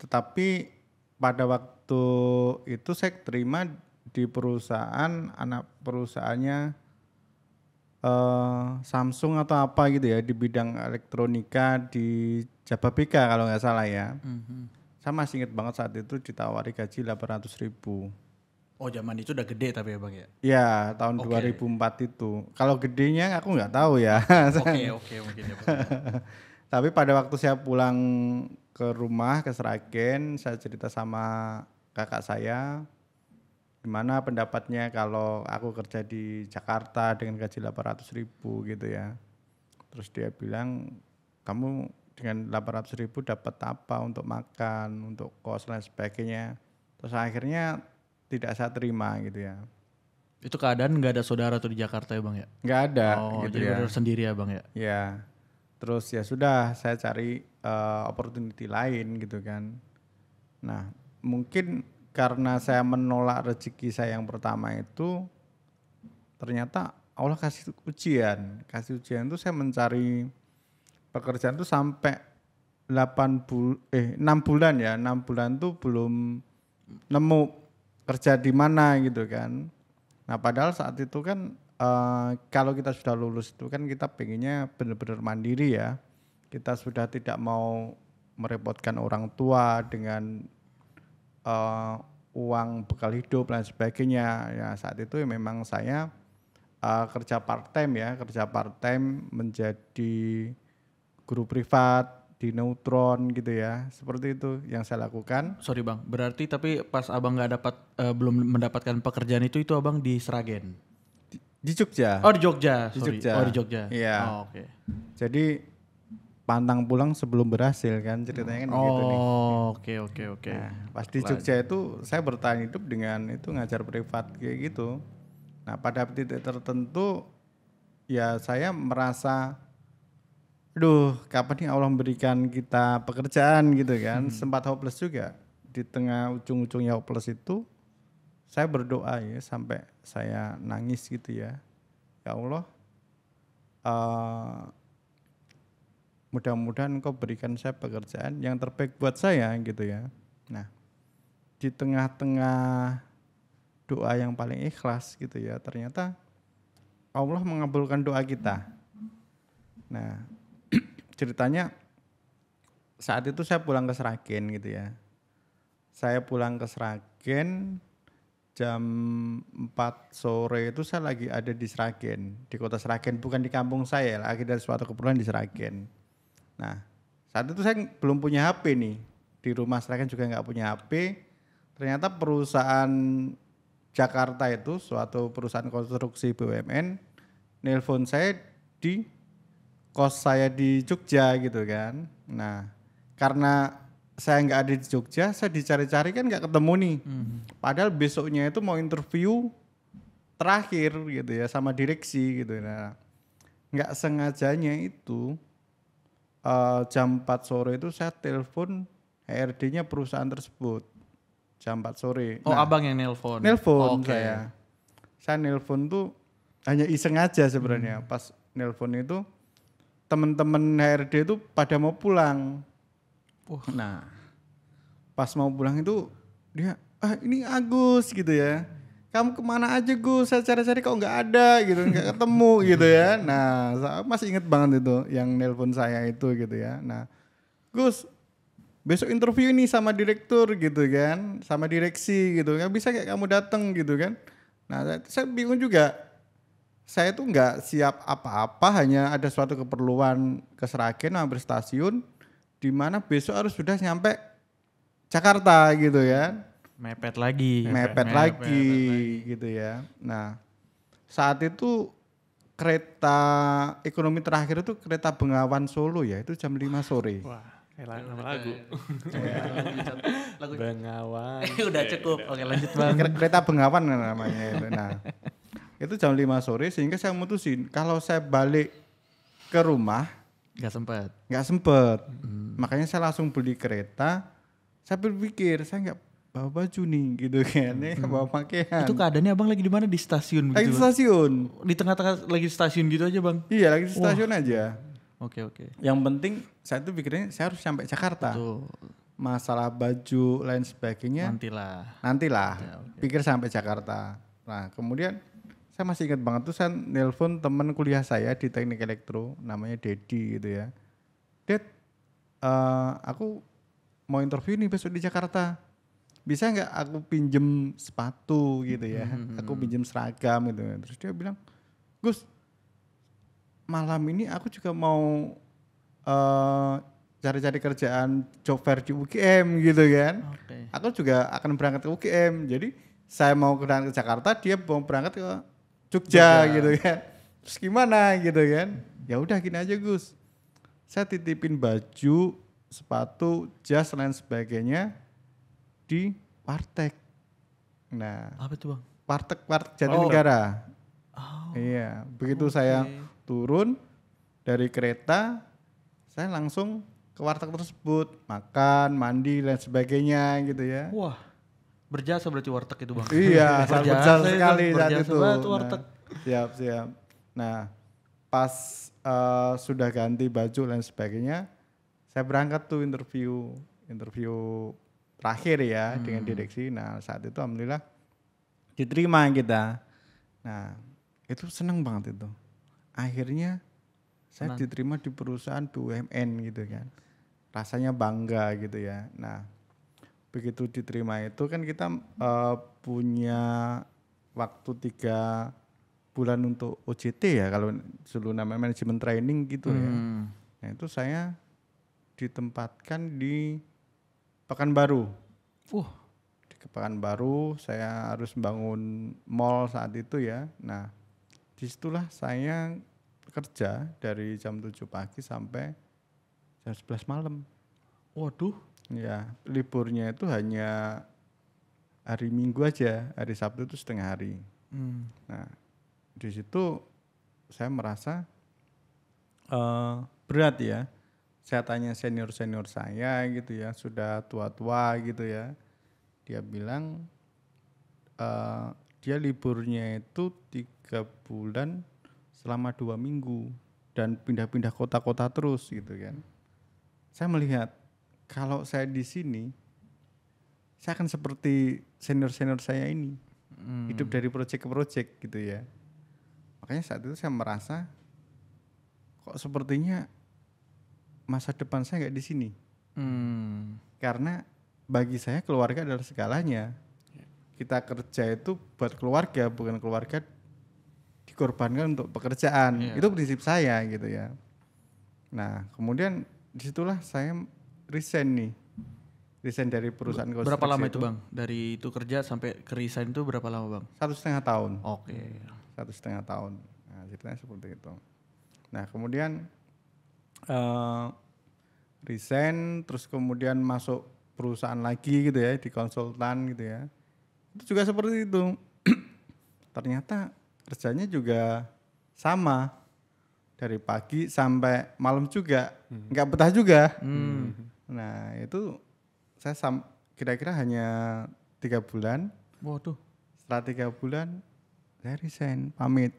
tetapi pada waktu itu saya terima di perusahaan, anak perusahaannya Samsung atau apa gitu ya, di bidang elektronika di Jababeka kalau nggak salah ya. Saya masih ingat banget saat itu ditawari gaji 800.000. Oh zaman itu udah gede tapi ya bang ya. Ya, tahun Oke. 2004 itu. Kalau gedenya aku nggak tahu ya. Oke mungkin ya bang. Tapi pada waktu saya pulang ke rumah ke Sragen, saya cerita sama kakak saya gimana pendapatnya kalau aku kerja di Jakarta dengan gaji 800.000 gitu ya. Terus dia bilang, kamu dengan 800.000 dapat apa untuk makan, untuk kos dan sebagainya. Terus akhirnya tidak saya terima gitu ya. Itu keadaan nggak ada saudara tuh di Jakarta ya bang ya? Nggak ada Oh gitu jadi ya. benar sendiri ya bang ya? Ya, terus ya sudah saya cari opportunity lain gitu kan. Nah, mungkin karena saya menolak rezeki saya yang pertama itu, ternyata Allah kasih ujian. Kasih ujian itu saya mencari pekerjaan itu sampai 6 bulan ya. 6 bulan tuh belum nemu kerja di mana gitu kan. Nah, padahal saat itu kan kalau kita sudah lulus itu kan kita pengennya benar-benar mandiri ya. Kita sudah tidak mau merepotkan orang tua dengan uang bekal hidup dan sebagainya. Ya saat itu ya memang saya kerja part time menjadi guru privat di Neutron gitu ya. Seperti itu yang saya lakukan. Sorry bang, berarti tapi pas abang nggak dapat belum mendapatkan pekerjaan itu abang di Sragen. Di Jogja. Oh di Jogja, Di sorry. Jogja. Oh di Jogja. Iya. Oh, oke. Jadi pantang pulang sebelum berhasil kan ceritanya kan begitu nih. Oh oke. Nah, pas di Jogja itu saya bertahan hidup dengan itu ngajar privat kayak gitu. Nah, pada titik tertentu ya saya merasa aduh, kapan nih Allah memberikan kita pekerjaan gitu kan. Sempat hopeless juga. Di tengah ujung-ujungnya hopeless itu saya berdoa ya sampai saya nangis gitu ya. Ya Allah, mudah-mudahan Engkau berikan saya pekerjaan yang terbaik buat saya gitu ya. Nah, di tengah-tengah doa yang paling ikhlas gitu ya, ternyata Allah mengabulkan doa kita. Nah, ceritanya saat itu saya pulang ke Sragen gitu ya. Saya pulang ke Sragen jam 4 sore itu saya lagi ada di Sragen, di kota Sragen, bukan di kampung saya, lagi dari suatu keperluan di Sragen. Nah, saat itu saya belum punya HP nih. Di rumah Sragen juga nggak punya HP. Ternyata perusahaan Jakarta itu, suatu perusahaan konstruksi BUMN, nelpon saya di kos saya di Jogja gitu kan. Nah, karena saya nggak ada di Jogja, saya dicari-cari kan nggak ketemu nih. Padahal besoknya itu mau interview terakhir gitu ya sama direksi gitu. Nah, nggak sengajanya itu jam 4 sore itu saya telepon HRD-nya perusahaan tersebut. Jam 4 sore. Oh abang yang nelpon? Nelpon Oke. saya. Saya nelpon tuh hanya iseng aja sebenarnya. Pas nelpon itu teman-teman HRD itu pada mau pulang. Nah, pas mau pulang itu dia, ini Agus gitu ya. Kamu kemana aja Gus? Saya cari-cari kok nggak ada gitu, nggak ketemu gitu ya. Nah, saya masih inget banget itu yang nelpon saya itu gitu ya. Nah, Gus, besok interview nih sama direktur gitu kan, sama direksi gitu. Nggak bisa kayak kamu datang gitu kan. Nah, saya bingung juga. Saya tuh nggak siap apa-apa, hanya ada suatu keperluan ke Sragen hampir stasiun, di mana besok harus sudah nyampe Jakarta gitu kan. Mepet lagi. Mepet lagi gitu ya. Nah, saat itu kereta ekonomi terakhir itu kereta Bengawan Solo ya, itu jam 5 sore. Wah, kayak nama lagu. Lagu Bengawan. udah cukup. Oke lanjut bang. Kereta Bengawan namanya itu. Nah, itu jam 5 sore sehingga saya mutusin kalau saya balik ke rumah Gak sempat. nggak sempet. Makanya saya langsung beli kereta. Saya berpikir saya nggak bawa baju nih gitu kan, bawa pakaian. Itu keadaannya abang lagi di mana? Di stasiun lagi di begitu? Bang? stasiun. Di tengah-tengah lagi di stasiun gitu aja bang? Iya lagi di stasiun aja. Oke. Yang penting saya tuh pikirnya saya harus sampai Jakarta. Tuh Masalah baju lain sebagainya nantilah. pikir sampai Jakarta. Nah kemudian saya masih ingat banget tuh saya nelpon teman kuliah saya di teknik elektro namanya Dedi gitu ya. Ded, aku mau interview nih besok di Jakarta. Bisa nggak aku pinjem sepatu gitu ya, aku pinjem seragam gitu. Terus dia bilang, Gus, malam ini aku juga mau cari-cari kerjaan job fair di UGM gitu kan. Oke. Aku juga akan berangkat ke UGM. Jadi saya mau berangkat ke Jakarta, dia mau berangkat ke Jogja gitu kan. Terus gimana gitu kan? Ya udah gini aja Gus. Saya titipin baju, sepatu, jas lain sebagainya di Warteg. Nah, Apa itu bang? Warteg Jatinegara. Oh, Iya, begitu saya turun dari kereta, saya langsung ke warteg tersebut, makan, mandi dan sebagainya gitu ya. wah, berjasa berarti warteg itu bang. Iya, sangat berjasa itu, sekali saat berjasa itu. banget tuh warteg. Siap. Nah, pas sudah ganti baju dan sebagainya, saya berangkat tuh interview terakhir ya dengan direksi. Nah, saat itu alhamdulillah diterima kita. Nah, itu seneng banget itu. Akhirnya saya diterima di perusahaan BUMN gitu kan. Rasanya bangga gitu ya. Nah, begitu diterima itu kan kita punya waktu 3 bulan untuk OJT ya kalau dulu namanya manajemen training gitu ya. Nah, itu saya ditempatkan di Pekanbaru. Di Pekanbaru saya harus bangun mall saat itu ya. Nah, disitulah saya kerja dari jam 7 pagi sampai jam 11 malam. Waduh. Ya, liburnya itu hanya hari Minggu aja, hari Sabtu itu setengah hari. Nah, di situ saya merasa berat ya. Saya tanya senior saya gitu ya, sudah tua-tua gitu ya. Dia bilang dia liburnya itu 3 bulan selama 2 minggu dan pindah-pindah kota-kota terus gitu kan. Saya melihat kalau saya di sini, saya akan seperti senior saya ini, hidup dari project ke project gitu ya. Makanya saat itu saya merasa kok sepertinya masa depan saya nggak di sini. Karena bagi saya keluarga adalah segalanya. Kita kerja itu buat keluarga, bukan keluarga dikorbankan untuk pekerjaan. Itu prinsip saya gitu ya. Nah, kemudian disitulah saya resign dari perusahaan konstruksi. Berapa lama itu bang? Dari itu kerja sampai ke resign itu berapa lama bang? 1,5 tahun. Oke. 1,5 tahun. Nah, ceritanya seperti itu. Nah, kemudian resign, terus kemudian masuk perusahaan lagi gitu ya, di konsultan gitu ya. Itu juga seperti itu. Ternyata kerjanya juga sama. Dari pagi sampai malam juga. Nggak betah juga. Nah, itu saya kira-kira hanya 3 bulan. Waduh. Setelah 3 bulan, saya resign, pamit.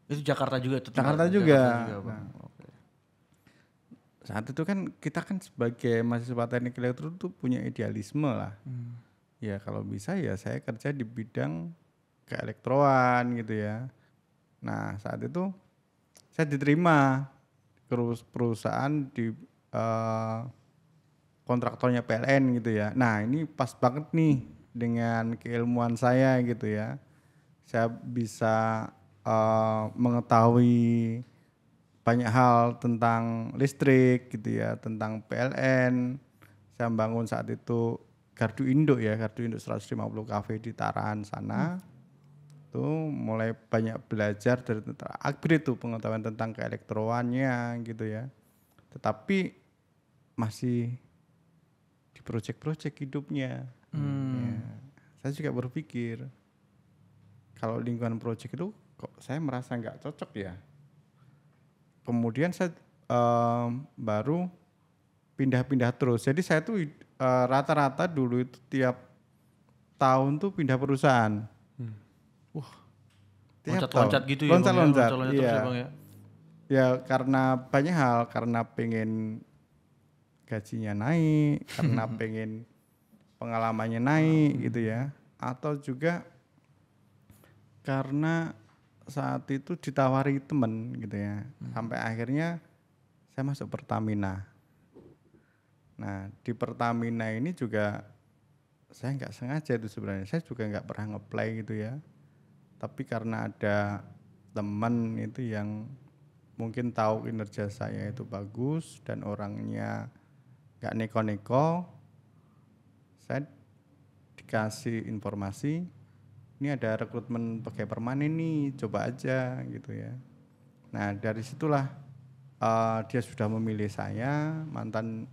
Itu Jakarta juga itu? Jakarta juga. Bang. Nah, saat itu kan kita kan sebagai mahasiswa teknik elektro itu punya idealisme lah. Ya kalau bisa ya saya kerja di bidang keelektroan gitu ya. Nah saat itu saya diterima ke perusahaan di kontraktornya PLN gitu ya. Nah ini pas banget nih dengan keilmuan saya gitu ya. Saya bisa mengetahui banyak hal tentang listrik gitu ya, tentang PLN. Saya bangun saat itu Gardu Induk 150 kV di Tarahan sana. Tuh mulai banyak belajar dari upgrade tuh pengetahuan tentang keelektroannya gitu ya. Tetapi masih di project-project hidupnya. Ya. Saya juga berpikir kalau lingkungan project itu kok saya merasa nggak cocok ya. Kemudian saya baru pindah-pindah terus. Jadi saya tuh rata-rata dulu itu tiap tahun tuh pindah perusahaan. Loncat-loncat gitu ya? Loncat-loncat, Terus iya. ya bang ya? Ya karena banyak hal, karena pengen gajinya naik, karena pengen pengalamannya naik gitu ya. Atau juga karena saat itu ditawari temen gitu ya. Sampai akhirnya saya masuk Pertamina. Nah di Pertamina ini juga saya nggak sengaja itu sebenarnya, saya juga nggak pernah ngeplay gitu ya. Tapi karena ada teman itu yang mungkin tahu kinerja saya itu bagus dan orangnya nggak neko-neko, saya dikasih informasi, ini ada rekrutmen pegawai permanen nih, coba aja gitu ya. Nah dari situlah dia sudah memilih saya, mantan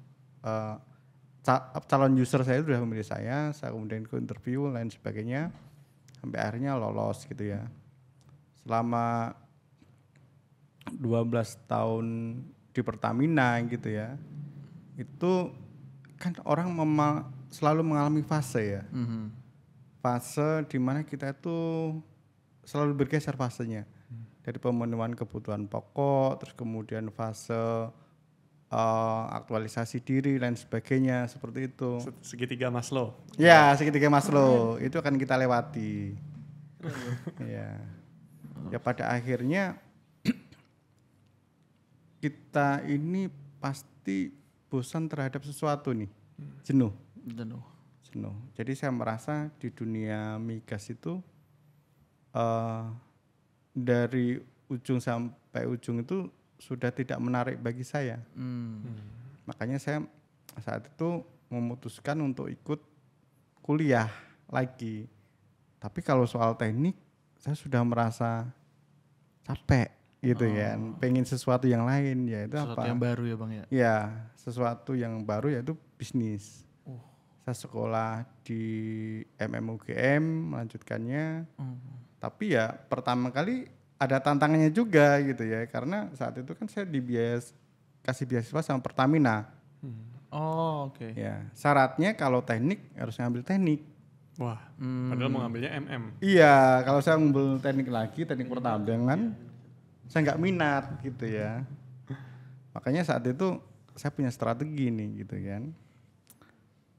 calon user saya sudah memilih saya kemudian ke interview lain sebagainya, sampai akhirnya lolos gitu ya. Selama 12 tahun di Pertamina gitu ya, itu kan orang selalu mengalami fase ya. Fase di mana kita itu selalu bergeser fasenya. Dari pemenuhan kebutuhan pokok, terus kemudian fase aktualisasi diri dan sebagainya seperti itu. Segitiga Maslow. Ya, segitiga Maslow itu akan kita lewati. Ya. Ya pada akhirnya kita ini pasti bosan terhadap sesuatu nih, jenuh. Jadi saya merasa di dunia migas itu dari ujung sampai ujung itu sudah tidak menarik bagi saya. Makanya saya saat itu memutuskan untuk ikut kuliah lagi. Tapi kalau soal teknik saya sudah merasa capek gitu ya, pengen sesuatu yang lain, yaitu Sesuatu apa? yang baru ya Bang ya. Ya, sesuatu yang baru yaitu bisnis. Saya sekolah di MMUGM melanjutkannya. Tapi ya pertama kali ada tantangannya juga gitu ya, karena saat itu kan saya kasih beasiswa sama Pertamina. Oh, oke. Ya, syaratnya kalau teknik harus ngambil teknik. Wah, padahal mau ngambilnya MM. Iya, kalau saya ngambil teknik lagi, teknik pertambangan, saya nggak minat gitu ya. Makanya saat itu saya punya strategi nih gitu kan.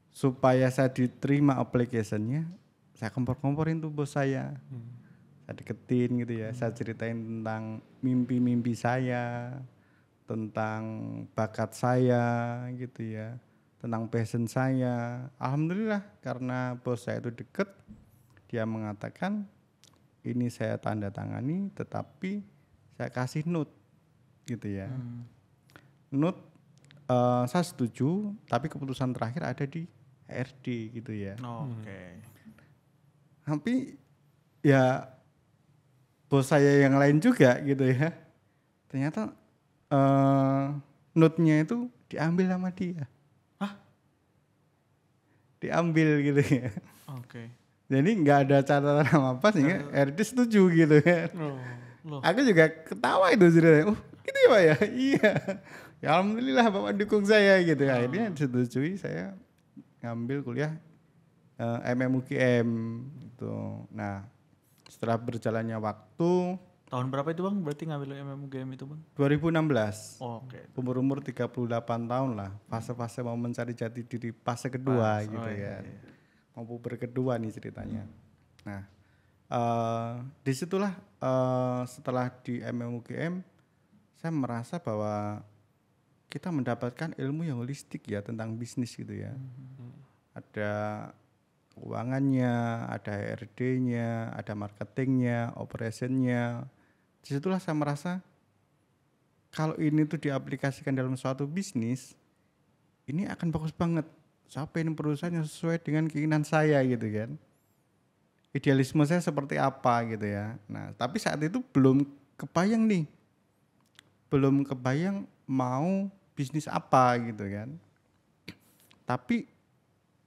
Supaya saya diterima application-nya, saya kompor-komporin tuh bos saya. Saya deketin gitu ya, saya ceritain tentang mimpi-mimpi saya, tentang bakat saya gitu ya, tentang passion saya. Alhamdulillah karena bos saya itu deket, dia mengatakan ini saya tanda tangani tetapi saya kasih note gitu ya. Note saya setuju tapi keputusan terakhir ada di HRD gitu ya. Oke. Tapi ya bos saya yang lain juga gitu ya. Ternyata note-nya itu diambil sama dia. Diambil gitu ya. Oke. Jadi nggak ada catatan apa sehingga RD setuju gitu kan. Loh. Aku juga ketawa itu ceritanya. Oh gitu ya Pak ya? Iya. Ya alhamdulillah Bapak dukung saya gitu. Akhirnya disetujui saya ngambil kuliah MMUGM gitu. Nah setelah berjalannya waktu Tahun berapa itu Bang? Berarti ngambil MMUGM itu Bang? 2016. Oh, oke. Umur 38 tahun lah, fase-fase mau mencari jati diri fase kedua gitu ya. Mau puber kedua nih ceritanya. Nah, disitulah setelah di MMUGM saya merasa bahwa kita mendapatkan ilmu yang holistik ya tentang bisnis gitu ya. Ada keuangannya, ada HRD-nya, ada marketingnya, operationnya. Disitulah saya merasa kalau ini tuh diaplikasikan dalam suatu bisnis, ini akan bagus banget. Saya pengen perusahaan yang sesuai dengan keinginan saya gitu kan. Idealisme saya seperti apa gitu ya. Nah, tapi saat itu belum kebayang nih. Belum kebayang mau bisnis apa gitu kan. Tapi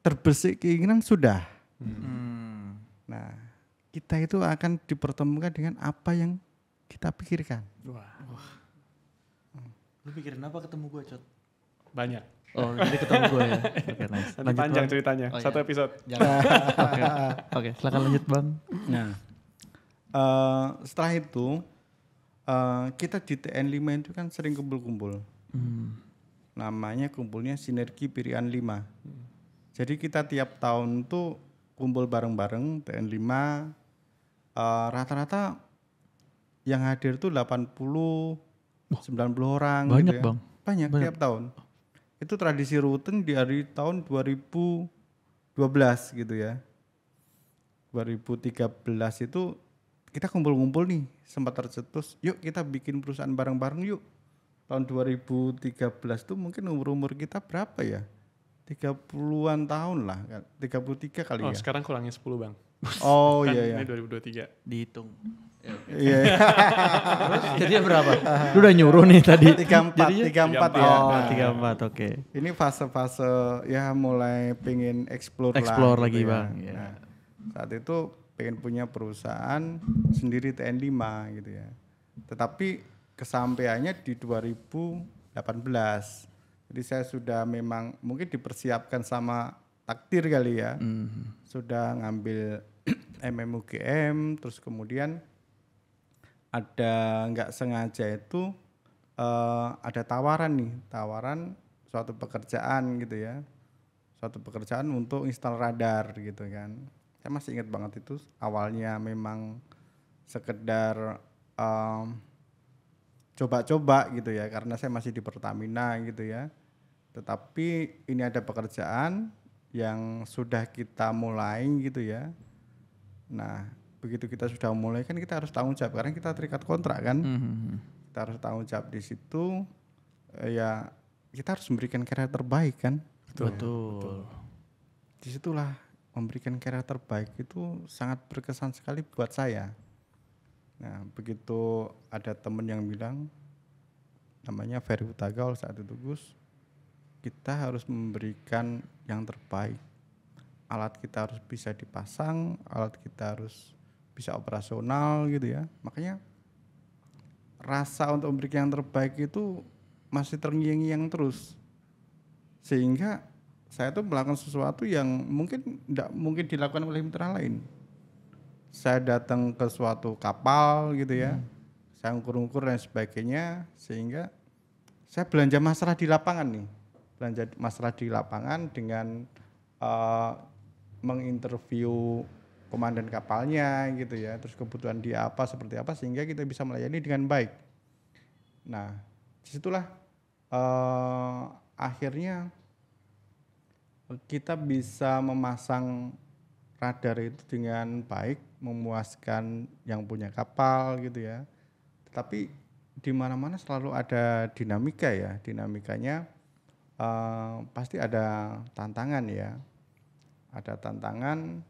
terbersih keinginan sudah. Nah, kita itu akan dipertemukan dengan apa yang kita pikirkan. Wah, Lu pikirin apa ketemu gue, Cot? banyak. Oh, jadi ketemu gue ya. Oke, nice. Nanti panjang Bang. ceritanya, Oh, satu iya. episode. Oke, silakan lanjut Bang. Nah, setelah itu kita di TN5 itu kan sering kumpul-kumpul. Namanya kumpulnya Sinergi Pirian 5. Jadi kita tiap tahun tuh kumpul bareng-bareng TN5. Rata-rata yang hadir tuh 80 90 orang Banyak, gitu ya. Bang. Banyak tiap tahun. itu tradisi rutin dari tahun 2012 gitu ya. 2013 itu kita kumpul-kumpul nih, sempat tercetus, yuk kita bikin perusahaan bareng-bareng yuk. Tahun 2013 tuh mungkin umur-umur kita berapa ya? 30-an tahun lah, 33 kali Oh, ya. sekarang kurangnya 10 Bang. Oh Kan iya ini ya. 2023. Dihitung. Iya. Jadinya berapa? Lu udah nyuruh nih tadi. 34 ya. Oh, Nah, 34, oke. ini fase-fase ya mulai pengen explore Explore lah lagi, gitu ya. Bang. Iya. Nah, saat itu pengen punya perusahaan sendiri TN5 gitu ya. Tetapi kesampaiannya di 2018. Jadi saya sudah memang mungkin dipersiapkan sama takdir kali ya. Sudah ngambil MMUGM, terus kemudian ada nggak sengaja itu ada tawaran suatu pekerjaan gitu ya, suatu pekerjaan untuk install radar gitu kan. Saya masih ingat banget itu awalnya memang sekedar coba-coba gitu ya, karena saya masih di Pertamina gitu ya. Tetapi ini ada pekerjaan yang sudah kita mulai gitu ya. Nah, begitu kita sudah mulai kan kita harus tanggung jawab karena kita terikat kontrak kan. Kita harus tanggung jawab di situ. Ya kita harus memberikan karya terbaik kan. Betul. Disitulah memberikan karya terbaik itu sangat berkesan sekali buat saya. Nah, begitu ada teman yang bilang, namanya Ferry Hutagaul saat itu, Gus, kita harus memberikan yang terbaik. Alat kita harus bisa dipasang, alat kita harus bisa operasional gitu ya. Makanya rasa untuk memberikan yang terbaik itu masih terngiang-ngiang terus. Sehingga saya tuh melakukan sesuatu yang mungkin tidak mungkin dilakukan oleh mitra lain. Saya datang ke suatu kapal gitu ya, saya ukur-ukur dan sebagainya, sehingga saya belanja masalah di lapangan nih, belanja masalah di lapangan dengan menginterview komandan kapalnya gitu ya, terus kebutuhan dia apa seperti apa sehingga kita bisa melayani dengan baik. Nah, disitulah akhirnya kita bisa memasang radar itu dengan baik, memuaskan yang punya kapal gitu ya. Tetapi di mana-mana selalu ada dinamika ya, dinamikanya pasti ada tantangan ya, ada tantangan.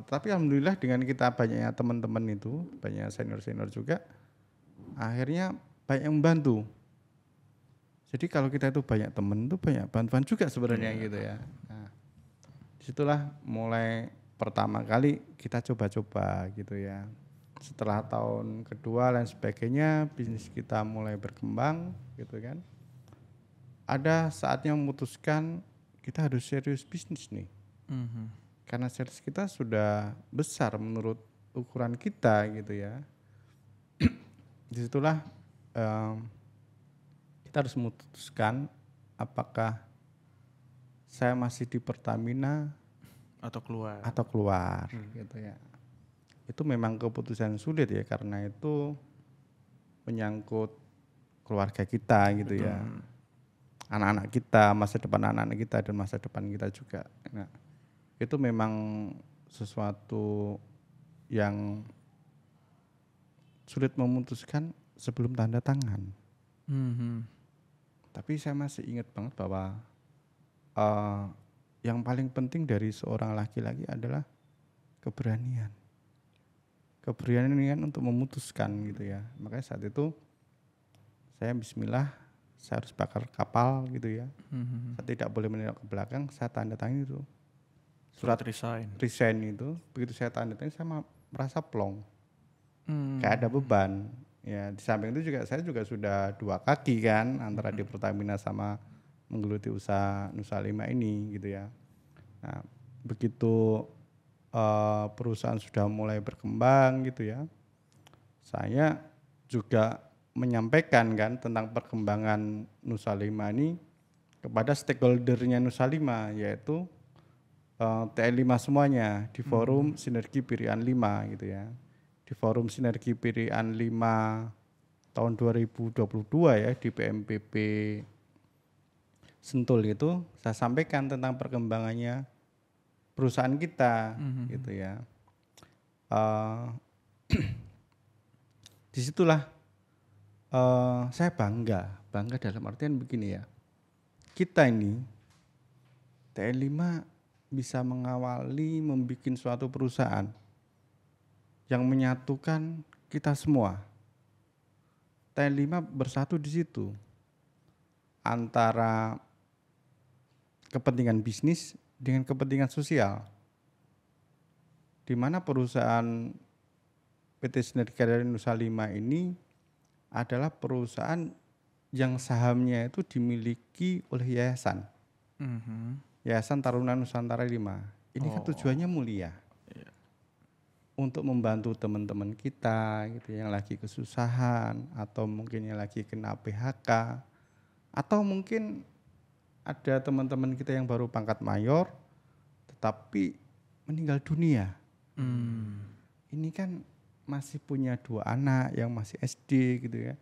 Tapi alhamdulillah dengan kita banyaknya teman-teman itu, banyak senior-senior juga, akhirnya banyak yang membantu. Jadi kalau kita itu banyak teman itu banyak bantuan juga sebenarnya gitu ya. Nah, disitulah mulai pertama kali kita coba-coba gitu ya. Setelah tahun kedua dan sebagainya, bisnis kita mulai berkembang gitu kan. Ada saatnya memutuskan kita harus serius bisnis nih. Karena sales kita sudah besar menurut ukuran kita gitu ya. Disitulah kita harus memutuskan apakah saya masih di Pertamina Atau keluar gitu ya. Itu memang keputusan sulit ya, karena itu menyangkut keluarga kita gitu ya, anak-anak kita, masa depan anak-anak kita dan masa depan kita juga. Nah, itu memang sesuatu yang sulit memutuskan sebelum tanda tangan. Tapi saya masih ingat banget bahwa yang paling penting dari seorang laki-laki adalah keberanian. Keberanian untuk memutuskan gitu ya. Makanya saat itu saya bismillah, saya harus bakar kapal gitu ya. Saya tidak boleh menengok ke belakang, saya tanda tangan itu. Surat resign itu, begitu saya tanda tangan saya merasa plong. Kayak ada beban. Ya, di samping itu juga saya juga sudah 2 kaki kan, antara di Pertamina sama menggeluti usaha Nusa 5 ini gitu ya. Nah, begitu perusahaan sudah mulai berkembang gitu ya, saya juga menyampaikan kan tentang perkembangan Nusa 5 ini kepada stakeholdernya Nusa 5, yaitu TN5 semuanya di forum Sinergi Pirian 5 gitu ya. Di forum Sinergi Pirian 5 tahun 2022 ya, di PMPP Sentul itu saya sampaikan tentang perkembangannya perusahaan kita gitu ya. Eh, Disitulah saya bangga dalam artian begini ya. Kita ini TN5 bisa mengawali membuat suatu perusahaan yang menyatukan kita semua. TN5 bersatu di situ antara kepentingan bisnis dengan kepentingan sosial. Di mana perusahaan PT Sinergi Karya Nusa 5 ini adalah perusahaan yang sahamnya itu dimiliki oleh yayasan. Yayasan Taruna Nusantara 5. Ini kan tujuannya mulia. Untuk membantu teman-teman kita gitu yang lagi kesusahan atau mungkin yang lagi kena PHK atau mungkin ada teman-teman kita yang baru pangkat mayor tetapi meninggal dunia. Ini kan masih punya 2 anak yang masih SD gitu ya.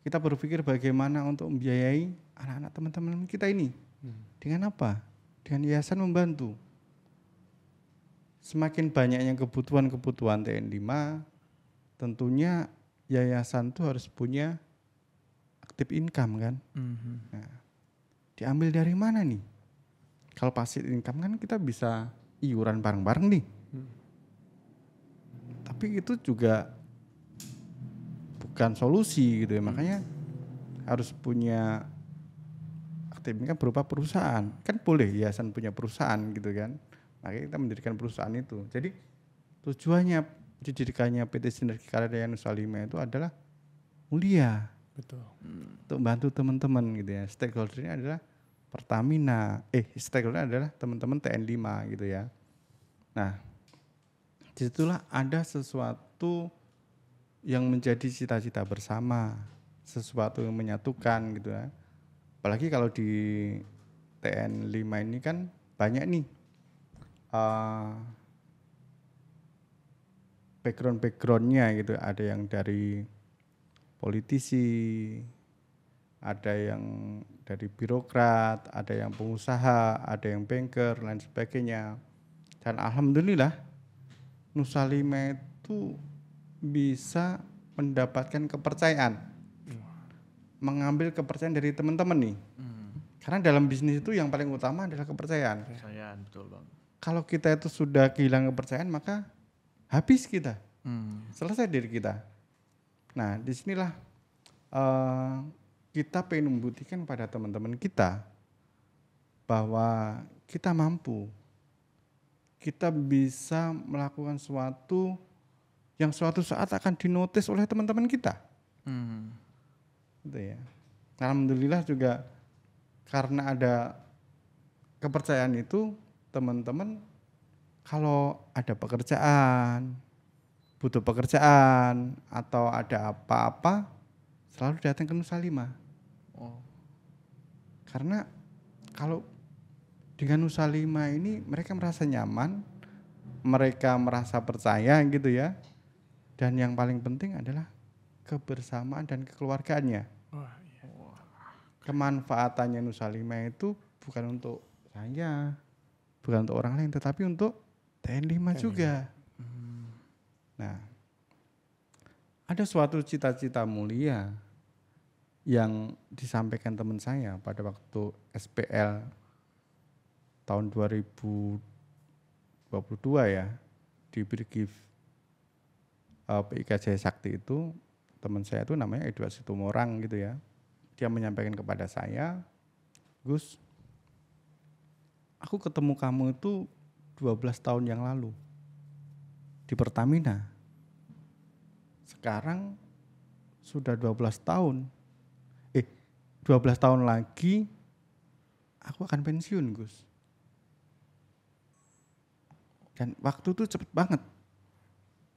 Kita berpikir bagaimana untuk membiayai anak-anak teman-teman kita ini. Dengan apa? Dengan yayasan membantu. Semakin banyaknya kebutuhan-kebutuhan TN5, tentunya yayasan itu harus punya aktif income kan. Nah, diambil dari mana nih? Kalau passive income kan kita bisa iuran bareng-bareng nih. Tapi itu juga bukan solusi gitu ya. Makanya harus punya aktif income berupa perusahaan. Kan boleh yayasan punya perusahaan gitu kan. Makanya kita mendirikan perusahaan itu. Jadi tujuannya didirikannya PT Sinergi Karya Nusa 5 itu adalah mulia. Betul. Untuk membantu teman-teman gitu ya. Stakeholdernya adalah Pertamina. Stakeholder adalah teman-teman TN5 gitu ya. Nah, disitulah ada sesuatu yang menjadi cita-cita bersama, sesuatu yang menyatukan gitu ya. Apalagi kalau di TN5 ini kan banyak nih background-backgroundnya gitu. Ada yang dari politisi, ada yang dari birokrat, ada yang pengusaha, ada yang banker, lain sebagainya. Dan alhamdulillah Nusa 5 itu bisa mendapatkan kepercayaan, mengambil kepercayaan dari teman-teman nih. Karena dalam bisnis itu yang paling utama adalah kepercayaan. Kepercayaan, betul bang. Kalau kita itu sudah kehilangan kepercayaan maka habis kita, selesai diri kita. Nah disinilah kita pengen membuktikan pada teman-teman kita bahwa kita mampu, kita bisa melakukan sesuatu yang suatu saat akan dinotis oleh teman-teman kita. Gitu ya. Alhamdulillah juga karena ada kepercayaan itu, teman-teman kalau ada pekerjaan, butuh pekerjaan atau ada apa-apa selalu datang ke Nusa 5. Karena kalau dengan Nusa 5 ini mereka merasa nyaman, mereka merasa percaya gitu ya. Dan yang paling penting adalah kebersamaan dan kekeluargaannya. Kemanfaatannya Nusa 5 itu bukan untuk saya, bukan untuk orang lain, tetapi untuk TN5 juga. Nah, ada suatu cita-cita mulia yang disampaikan teman saya pada waktu SPL tahun 2022 ya, di Birgif PIK Jaya Sakti itu, teman saya itu namanya Edward Situmorang gitu ya. Dia menyampaikan kepada saya, Gus, aku ketemu kamu itu 12 tahun yang lalu di Pertamina. Sekarang sudah 12 tahun. 12 tahun lagi aku akan pensiun, Gus. Dan waktu itu cepet banget.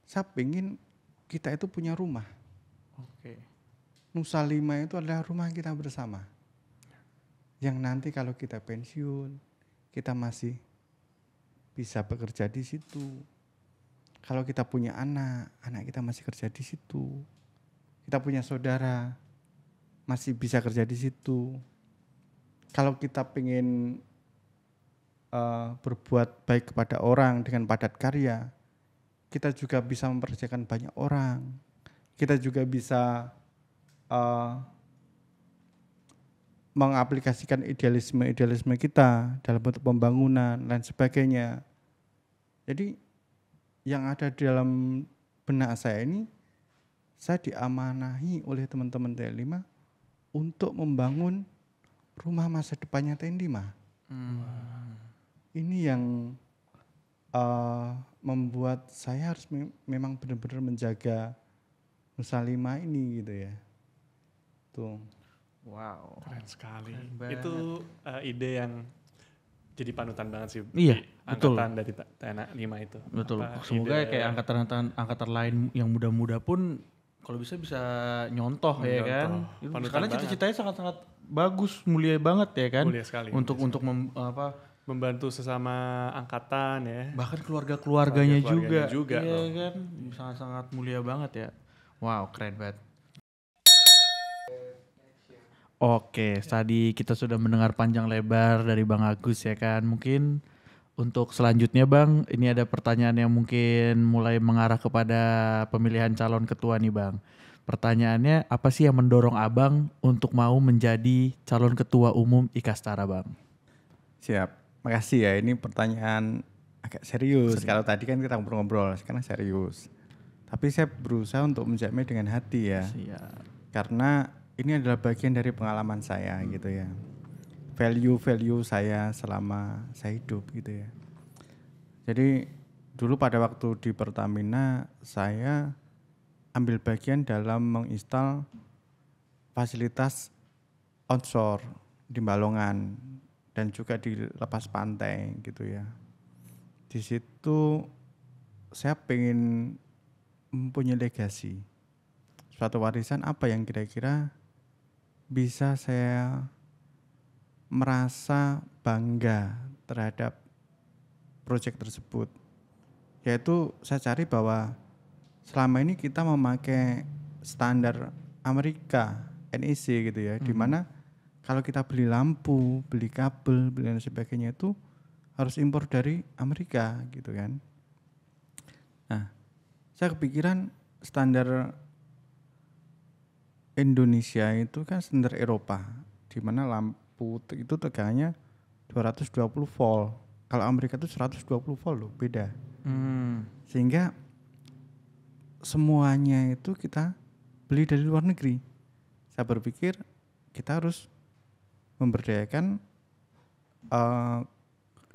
Saya pengen kita itu punya rumah. Nusa 5 itu adalah rumah kita bersama. Yang nanti kalau kita pensiun, kita masih bisa bekerja di situ. Kalau kita punya anak, anak kita masih kerja di situ. Kita punya saudara, masih bisa kerja di situ. kalau kita pengen berbuat baik kepada orang dengan padat karya, kita juga bisa mempekerjakan banyak orang. Kita juga bisa mengaplikasikan idealisme kita dalam bentuk pembangunan dan sebagainya. Jadi yang ada di dalam benak saya ini, saya diamanahi oleh teman-teman TN5 untuk membangun rumah masa depannya TN5. Ini yang membuat saya harus memang benar-benar menjaga Nusa Lima ini gitu ya. Tuh. Wow. Keren sekali. Keren banget. Itu ide yang jadi panutan banget sih. Iya, di betul. Angkatan dari TN5 itu. Betul. Apa, Semoga ide- kayak angkatan lain yang muda-muda pun kalau bisa nyontoh ya kan. Itu Panutan karena banget. cita-citanya sangat-sangat bagus, mulia banget ya kan. Mulia sekali. Untuk Membantu sesama angkatan ya. bahkan keluarga-keluarganya Keluarga-keluarganya juga, juga iya loh. kan, sangat-sangat mulia banget ya. Wow, keren banget. Oke, tadi kita sudah mendengar panjang lebar dari Bang Agus ya kan. Mungkin untuk selanjutnya Bang, ini ada pertanyaan yang mungkin mulai mengarah kepada pemilihan calon ketua nih Bang. Pertanyaannya, apa sih yang mendorong Abang untuk mau menjadi calon ketua umum Ikastara Bang? Siap. Makasih ya, ini pertanyaan agak serius. Kalau tadi kan kita ngobrol-ngobrol, sekarang serius. Tapi saya berusaha untuk menjawabnya dengan hati ya. Siap. Karena ini adalah bagian dari pengalaman saya gitu ya. Value-value saya selama saya hidup gitu ya. Jadi dulu pada waktu di Pertamina saya ambil bagian dalam menginstal fasilitas onshore di Balongan dan juga di lepas pantai gitu ya. Di situ saya pengen mempunyai legasi, suatu warisan apa yang kira-kira bisa saya merasa bangga terhadap proyek tersebut. Yaitu saya cari bahwa selama ini kita memakai standar Amerika, NEC gitu ya, di mana kalau kita beli lampu, beli kabel, beli dan sebagainya itu harus impor dari Amerika gitu kan. Nah, saya kepikiran standar Indonesia itu kan standar Eropa, di mana lampu itu tegangannya 220 volt. Kalau Amerika itu 120 volt loh, beda. Sehingga semuanya itu kita beli dari luar negeri. Saya berpikir kita harus memberdayakan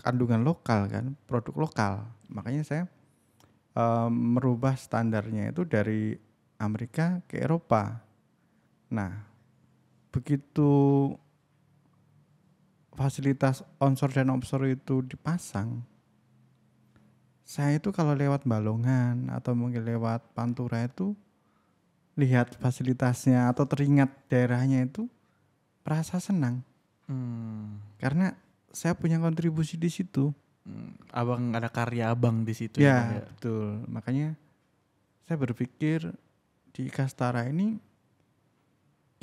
kandungan lokal kan, produk lokal. Makanya saya merubah standarnya itu dari Amerika ke Eropa. Nah, begitu fasilitas onshore dan offshore itu dipasang, saya itu kalau lewat Balongan atau mungkin lewat Pantura itu lihat fasilitasnya atau teringat daerahnya itu merasa senang. Karena saya punya kontribusi di situ. Abang ada karya abang di situ Ya, betul. Makanya saya berpikir di Ikastara ini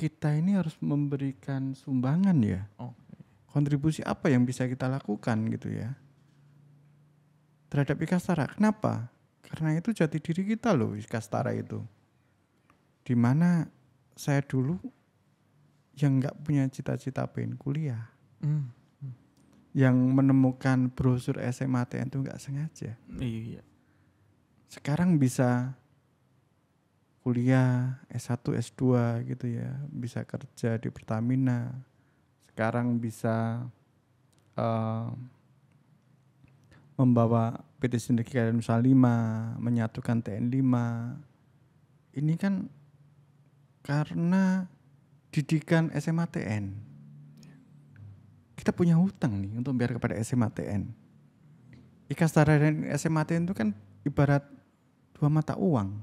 kita ini harus memberikan sumbangan ya. Kontribusi apa yang bisa kita lakukan gitu ya terhadap Ikastara. Kenapa? Karena itu jati diri kita loh, Ikastara itu. Dimana saya dulu yang nggak punya cita-cita pengen kuliah, yang menemukan brosur SMATN itu nggak sengaja. Iya. Sekarang bisa kuliah S1, S2 gitu ya, bisa kerja di Pertamina. Sekarang bisa membawa PT Sinergi Nusa 5, menyatukan TN5. Ini kan karena didikan SMATN. Kita punya hutang nih untuk bayar kepada SMATN. Ikastara dan SMATN itu kan ibarat dua mata uang,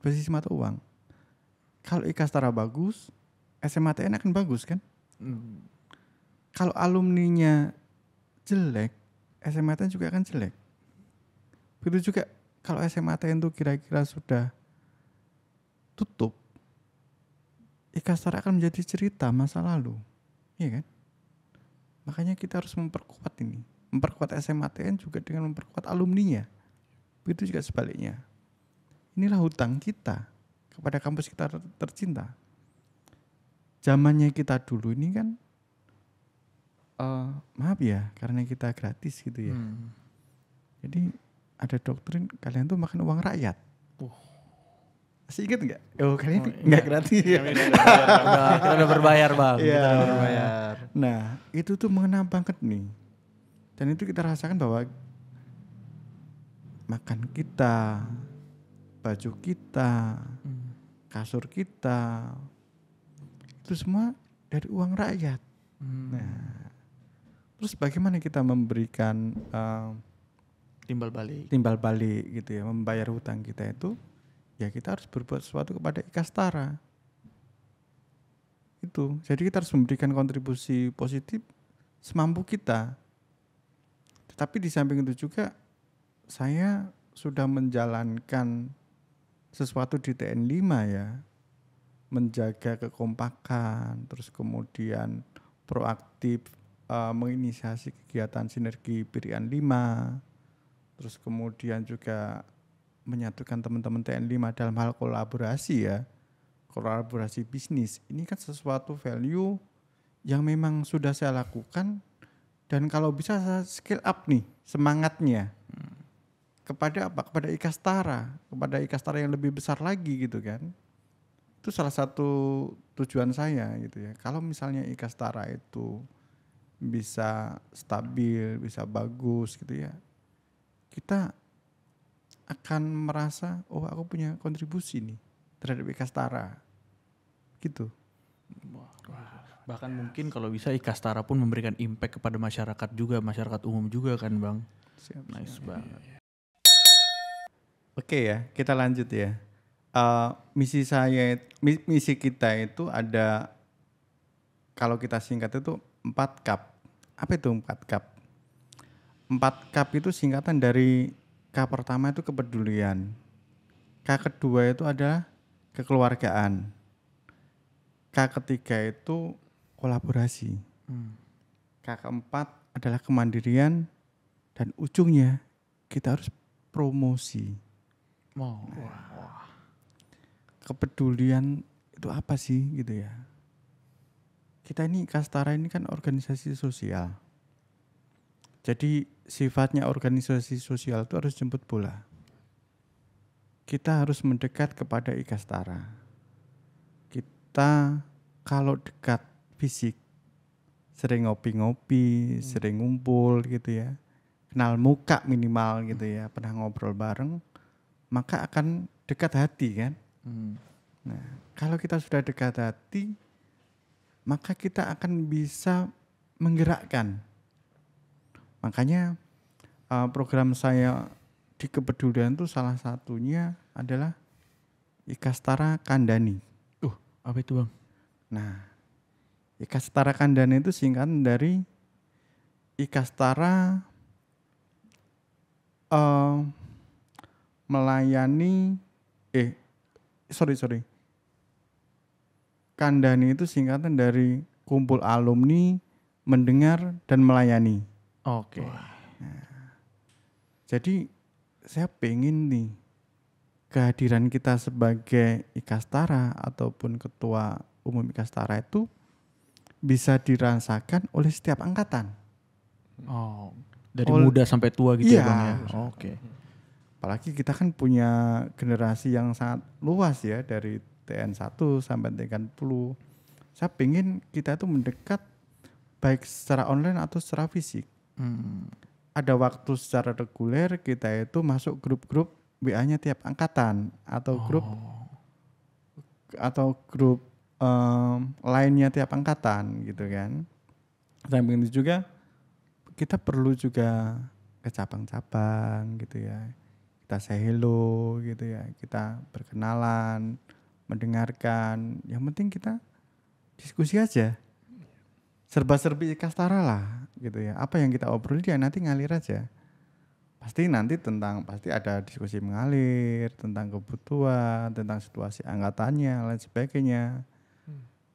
dua sisi mata uang. Kalau Ikastara bagus, SMATN akan bagus kan? Kalau alumninya jelek, SMATN juga akan jelek. Begitu juga kalau SMATN itu kira-kira sudah tutup, Ikastara akan menjadi cerita masa lalu, iya kan? Makanya kita harus memperkuat ini. Memperkuat SMATN juga dengan memperkuat alumninya. Begitu juga sebaliknya. Inilah hutang kita kepada kampus kita tercinta. Zamannya kita dulu ini kan, maaf ya, karena kita gratis gitu ya. Jadi ada doktrin kalian tuh makan uang rakyat. Masih ingat nggak? Oh kalian nggak gratis ya. Kita udah berbayar bang. Iya. Kita udah berbayar. Nah itu tuh mengena banget nih. Dan itu kita rasakan bahwa makan kita, baju kita, kasur kita, itu semua dari uang rakyat. Nah, terus bagaimana kita memberikan Timbal balik gitu ya, membayar hutang kita itu, ya kita harus berbuat sesuatu kepada Ikastara. Itu, jadi kita harus memberikan kontribusi positif semampu kita. Tetapi di samping itu juga saya sudah menjalankan sesuatu di TN5 ya, menjaga kekompakan, terus kemudian proaktif menginisiasi kegiatan sinergi Pirian 5, terus kemudian juga menyatukan teman-teman TN5 dalam hal kolaborasi ya, kolaborasi bisnis. Ini kan sesuatu value yang memang sudah saya lakukan, dan kalau bisa saya scale up nih semangatnya kepada apa? Kepada Ikastara yang lebih besar lagi gitu kan. Itu salah satu tujuan saya gitu ya. Kalau misalnya Ikastara itu bisa stabil, bisa bagus gitu ya, kita akan merasa, oh aku punya kontribusi nih terhadap Ikastara gitu. Bahkan mungkin kalau bisa Ikastara pun memberikan impact kepada masyarakat juga, masyarakat umum juga kan bang. Siap, Nice banget. Oke ya, kita lanjut ya. Misi kita itu ada, kalau kita singkat itu 4 CAP. Apa itu 4 CAP? 4 CAP itu singkatan dari K pertama itu kepedulian, K kedua itu adalah kekeluargaan, K ketiga itu kolaborasi, K keempat adalah kemandirian, dan ujungnya kita harus promosi. Kepedulian itu apa sih gitu ya? Kita ini Ikastara ini kan organisasi sosial. Jadi sifatnya organisasi sosial itu harus jemput bola. Kita harus mendekat kepada Ikastara. Kita kalau dekat fisik, sering ngopi-ngopi, sering ngumpul gitu ya, kenal muka minimal gitu ya, pernah ngobrol bareng, maka akan dekat hati kan. Nah, kalau kita sudah dekat hati, maka kita akan bisa menggerakkan. Makanya program saya di kepedulian itu salah satunya adalah Ikastara Kandani. Apa itu bang? Nah, Ikastara Kandani itu singkatan dari Ikastara melayani, Kandani itu singkatan dari kumpul alumni, mendengar dan melayani. Oke. Jadi saya pengen nih kehadiran kita sebagai Ikastara ataupun ketua umum Ikastara itu bisa dirasakan oleh setiap angkatan. Dari muda sampai tua gitu ya bang ya. Oke. Apalagi kita kan punya generasi yang sangat luas ya, dari TN1 sampai TN10. Saya pengen kita itu mendekat baik secara online atau secara fisik. Ada waktu secara reguler kita itu masuk grup-grup WA-nya tiap angkatan atau grup lainnya tiap angkatan gitu kan. Samping itu juga kita perlu juga ke cabang-cabang gitu ya. Kita say hello gitu ya, kita berkenalan, mendengarkan. Yang penting kita diskusi aja. Serba-serbi Ikastara lah gitu ya. Apa yang kita obrolin ya nanti ngalir aja. Pasti ada diskusi mengalir tentang kebutuhan, tentang situasi angkatannya, lain sebagainya.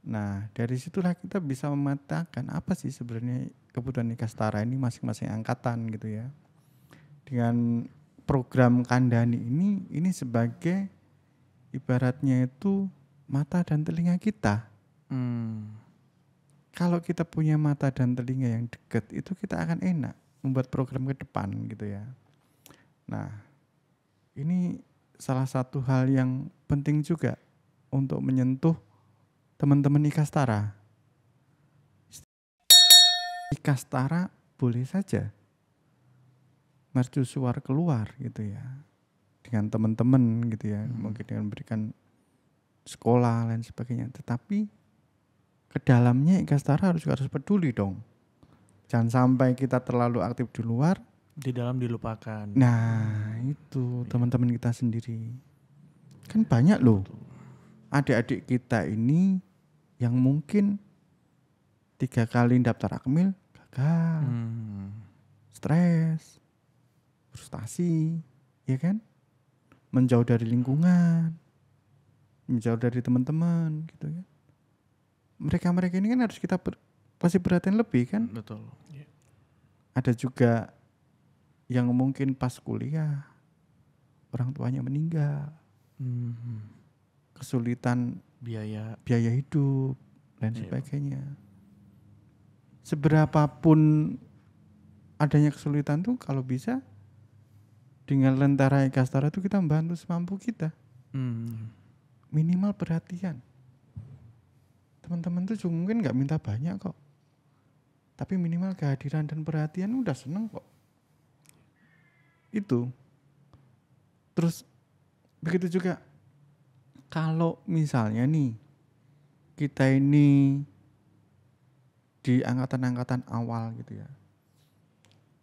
Nah, dari situlah kita bisa memetakan apa sih sebenarnya kebutuhan Ikastara ini masing-masing angkatan gitu ya. Dengan program Kandani ini sebagai ibaratnya itu mata dan telinga kita. Kalau kita punya mata dan telinga yang dekat, itu kita akan enak membuat program ke depan gitu ya. Nah, ini salah satu hal yang penting juga untuk menyentuh teman-teman Ikastara. Ikastara boleh saja mercusuar keluar gitu ya dengan teman-teman gitu ya, mungkin dengan memberikan sekolah dan sebagainya, tetapi ke dalamnya Ikastara harus peduli dong. Jangan sampai kita terlalu aktif di luar, Di dalam dilupakan. nah itu teman-teman kita sendiri. Kan banyak loh adik-adik kita ini yang mungkin 3 kali daftar akmil gagal, stres, frustasi, ya kan? Menjauh dari lingkungan, menjauh dari teman-teman gitu ya. Mereka-mereka ini kan harus kita pasti perhatian lebih kan? Betul. Ada juga yang mungkin pas kuliah orang tuanya meninggal, kesulitan biaya hidup dan sebagainya. Seberapapun adanya kesulitan tuh kalau bisa dengan Lentera Ikastara itu kita membantu semampu kita. Minimal perhatian. Teman-teman tuh juga mungkin nggak minta banyak kok. Tapi minimal kehadiran dan perhatian udah seneng kok. Itu. Terus begitu juga kalau misalnya nih kita ini di angkatan-angkatan awal gitu ya.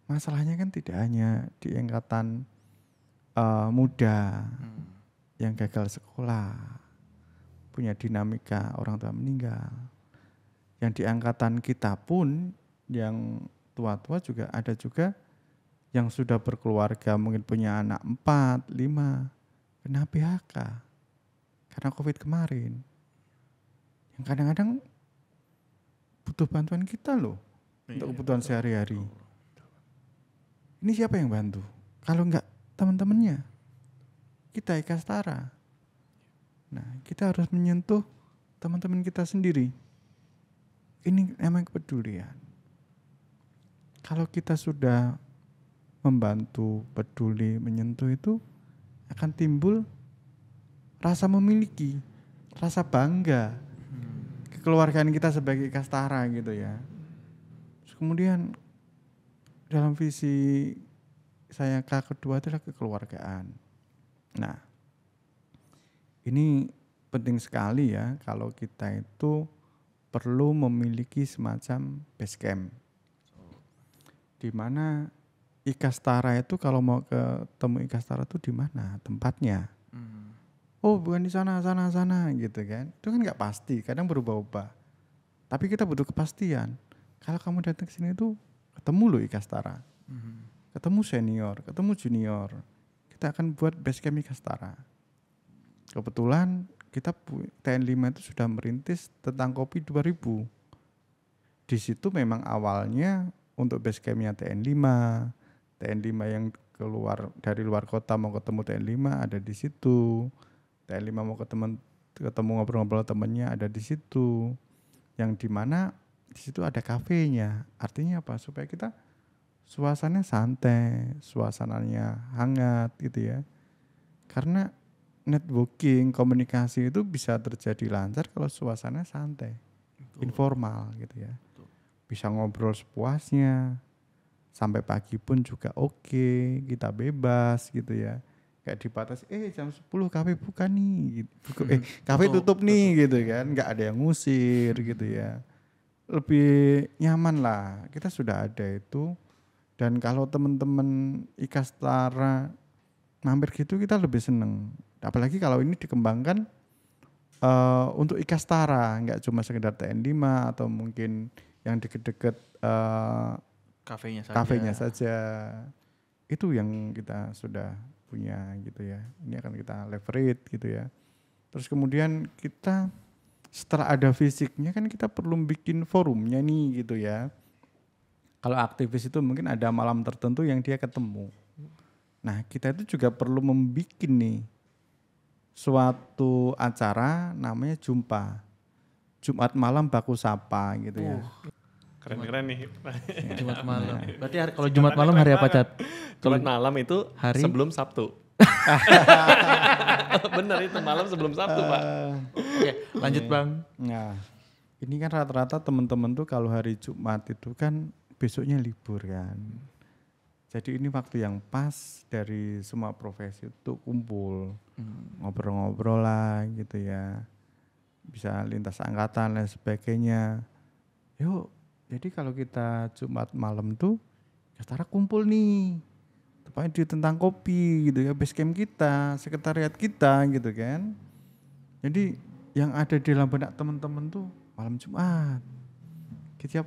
Masalahnya kan tidak hanya di angkatan muda yang gagal sekolah, punya dinamika orang tua meninggal. Yang di angkatan kita pun yang tua-tua juga ada juga yang sudah berkeluarga, mungkin punya anak 4, 5, kena PHK karena COVID kemarin. Yang kadang-kadang butuh bantuan kita loh untuk kebutuhan sehari-hari. Ini siapa yang bantu? Kalau enggak teman-temannya, kita Ikastara. Nah, kita harus menyentuh teman-teman kita sendiri. Ini emang kepedulian. Kalau kita sudah membantu, peduli, menyentuh itu akan timbul rasa memiliki, rasa bangga, kekeluargaan kita sebagai Ikastara gitu ya. Terus kemudian dalam visi saya kedua adalah kekeluargaan. Nah, ini penting sekali ya kalau kita itu perlu memiliki semacam base camp. Di mana Ikastara itu kalau mau ketemu Ikastara itu di mana tempatnya? Oh, bukan di sana gitu kan. Itu kan nggak pasti, kadang berubah-ubah. Tapi kita butuh kepastian. Kalau kamu datang ke sini itu ketemu loh Ikastara. Ketemu senior, ketemu junior. Kita akan buat base camp Ikastara. Kebetulan kita TN5 itu sudah merintis tentang kopi 2000. Di situ memang awalnya untuk base campnya TN5 yang keluar dari luar kota mau ketemu TN5 ada di situ. TN5 mau ketemu ngobrol-ngobrol temennya ada di situ. Yang dimana di situ ada kafenya. Artinya apa? Supaya kita suasananya santai, suasananya hangat gitu ya. Karena networking, komunikasi itu bisa terjadi lancar kalau suasananya santai, informal gitu ya. Bisa ngobrol sepuasnya, sampai pagi pun juga oke, kita bebas gitu ya. Kayak dibatasi, jam 10 kafe buka nih, gitu. Kafe tutup nih gitu kan, nggak ada yang ngusir gitu ya. Lebih nyaman lah, kita sudah ada itu. Dan kalau teman-teman Ikastara mampir gitu kita lebih seneng. Apalagi kalau ini dikembangkan untuk Ikastara, nggak cuma sekedar TN5 atau mungkin yang deket-deket kafenya saja. Itu yang kita sudah punya gitu ya. Ini akan kita leverage gitu ya. Terus kemudian kita setelah ada fisiknya kan kita perlu bikin forumnya nih gitu ya. Kalau aktivis itu mungkin ada malam tertentu yang dia ketemu. Nah, kita itu juga perlu membuat nih suatu acara namanya jumpa. Jumat malam baku sapa gitu ya. Keren-keren nih. Jumat malam. Berarti kalau Jumat malam hari apa, Cat? Jumat malam itu Hari? sebelum Sabtu. Bener itu malam sebelum Sabtu, Pak. Oke, lanjut Bang. Nah, ini kan rata-rata teman-teman tuh kalau hari Jumat itu kan besoknya libur kan. Jadi ini waktu yang pas dari semua profesi itu kumpul, ngobrol-ngobrol lah gitu ya. Bisa lintas angkatan dan sebagainya. Yuk, jadi kalau kita Jumat malam tuh Kastara kumpul nih. Tepatnya di tentang kopi gitu ya, base camp kita, sekretariat kita gitu kan. Jadi yang ada di dalam benak teman-teman tuh malam Jumat kita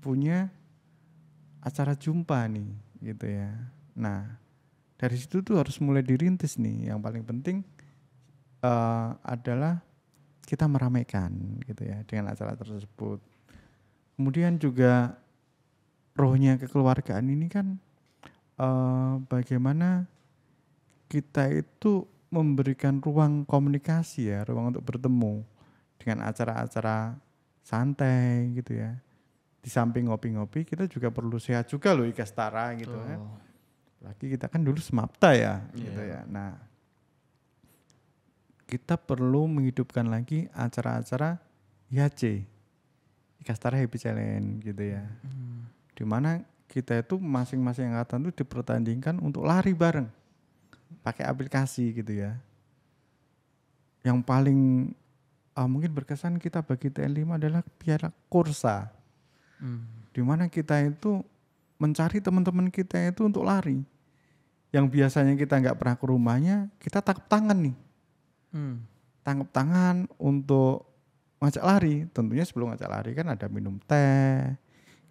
punya acara jumpa nih gitu ya. Nah dari situ tuh harus mulai dirintis nih. Yang paling penting adalah kita meramaikan gitu ya dengan acara tersebut. Kemudian juga rohnya kekeluargaan ini kan bagaimana kita itu memberikan ruang komunikasi ya, ruang untuk bertemu dengan acara-acara santai gitu ya. Di samping ngopi-ngopi kita juga perlu sehat juga loh Ikastara gitu kan. Lagi kita kan dulu semapta ya gitu ya. Nah kita perlu menghidupkan lagi acara-acara IHC, Ikastara Happy Challenge gitu ya. Dimana kita itu masing-masing angkatan itu dipertandingkan untuk lari bareng pakai aplikasi gitu ya. Yang paling mungkin berkesan kita bagi TN5 adalah Piala Korsa. Dimana kita itu mencari teman-teman kita itu untuk lari. Yang biasanya kita nggak pernah ke rumahnya, kita tangkap tangan nih. Tangkap tangan untuk ngajak lari. Tentunya sebelum ngajak lari kan ada minum teh,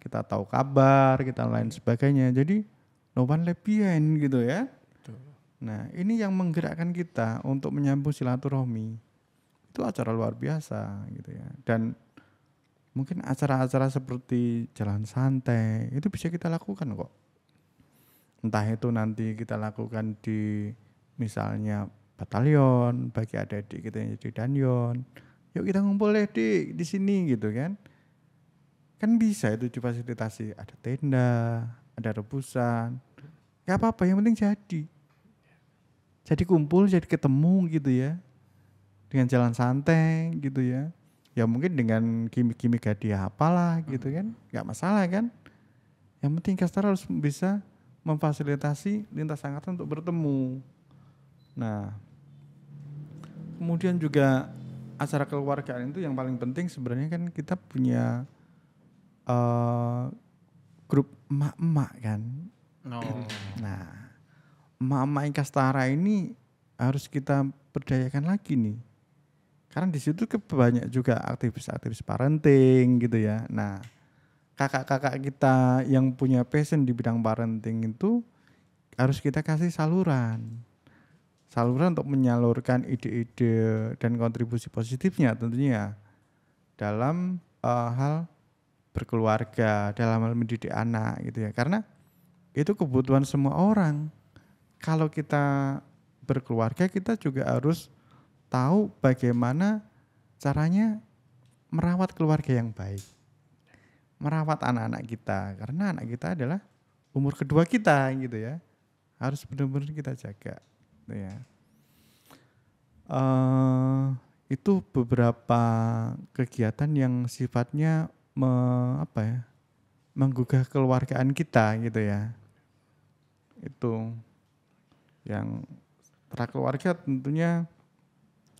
kita tahu kabar, kita lain sebagainya. Jadi no one left behind gitu ya. Nah ini yang menggerakkan kita untuk menyambung silaturahmi. Itu acara luar biasa gitu ya. Dan mungkin acara-acara seperti jalan santai itu bisa kita lakukan kok. Entah itu nanti kita lakukan di misalnya batalion, bagi adik-adik kita yang jadi danyon. Yuk kita ngumpul deh di sini gitu kan. Kan bisa itu difasilitasi, ada tenda, ada rebusan. Gak apa-apa, yang penting jadi. Jadi kumpul, jadi ketemu gitu ya. Dengan jalan santai gitu ya. Ya mungkin dengan gimmick-gimmick hadiah apalah gitu kan. Gak masalah kan. Yang penting Kastara harus bisa memfasilitasi lintas angkatan untuk bertemu. Nah, kemudian juga acara keluargaan itu yang paling penting sebenarnya kan kita punya grup emak-emak kan. Nah, emak-emak Ikastara ini harus kita berdayakan lagi nih. Karena di situ banyak juga aktivis-aktivis parenting gitu ya. Nah, kakak-kakak kita yang punya passion di bidang parenting itu harus kita kasih saluran untuk menyalurkan ide-ide dan kontribusi positifnya tentunya dalam hal berkeluarga, dalam hal mendidik anak gitu ya. Karena itu kebutuhan semua orang. Kalau kita berkeluarga kita juga harus tahu bagaimana caranya merawat keluarga yang baik. Merawat anak-anak kita, karena anak kita adalah umur kedua kita gitu ya. Harus benar-benar kita jaga gitu ya. Itu beberapa kegiatan yang sifatnya menggugah keluargaan kita gitu ya. Itu yang prakeluarga tentunya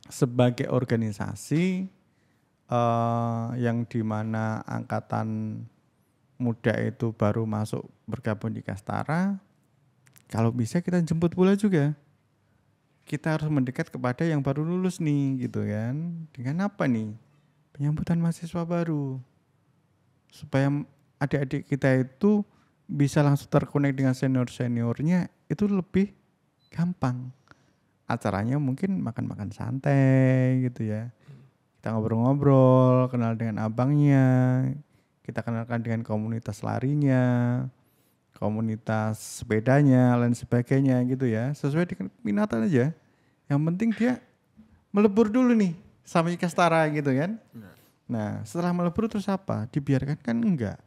sebagai organisasi yang dimana angkatan muda itu baru masuk bergabung di Kastara, kalau bisa kita jemput pula juga. Kita harus mendekat kepada yang baru lulus nih gitu kan. Dengan apa nih? Penyambutan mahasiswa baru. Supaya adik-adik kita itu bisa langsung terkonek dengan senior-seniornya itu lebih gampang. Acaranya mungkin makan-makan santai gitu ya. Kita ngobrol-ngobrol, kenal dengan abangnya. kita kenalkan dengan komunitas larinya, komunitas sepedanya, lain sebagainya gitu ya. Sesuai dengan minatan aja. Yang penting dia melebur dulu nih sama Ikastara gitu kan. Nah setelah melebur terus apa? Dibiarkan kan enggak.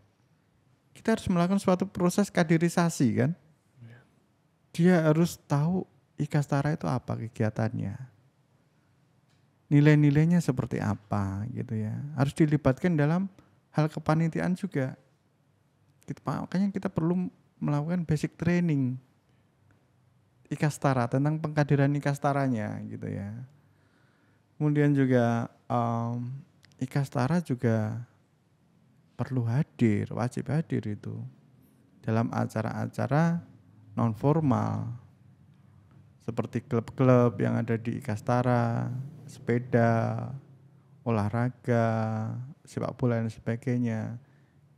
Kita harus melakukan suatu proses kaderisasi kan. Dia harus tahu Ikastara itu apa kegiatannya. Nilai-nilainya seperti apa gitu ya. Harus dilibatkan dalam hal kepanitiaan juga. Makanya kita perlu melakukan basic training Ikastara, tentang pengkaderan Ikastaranya gitu ya. Kemudian juga Ikastara juga perlu hadir, wajib hadir itu dalam acara-acara non formal seperti klub-klub yang ada di Ikastara, sepeda, olahraga, sepak bola dan sebagainya.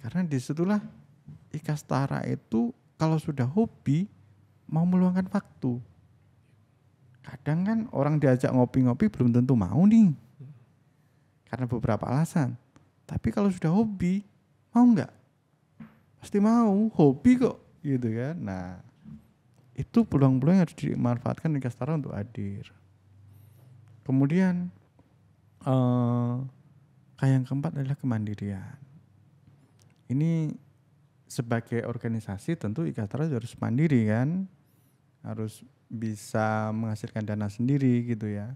Karena disitulah Ikastara itu kalau sudah hobi mau meluangkan waktu. Kadang kan orang diajak ngopi-ngopi belum tentu mau nih. Karena beberapa alasan. Tapi kalau sudah hobi, mau nggak? Pasti mau, hobi kok gitu kan. Nah, itu peluang-peluang yang harus dimanfaatkan Ikastara untuk hadir. Kemudian yang keempat adalah kemandirian. Ini sebagai organisasi tentu Ikastara harus mandiri kan, harus bisa menghasilkan dana sendiri gitu ya.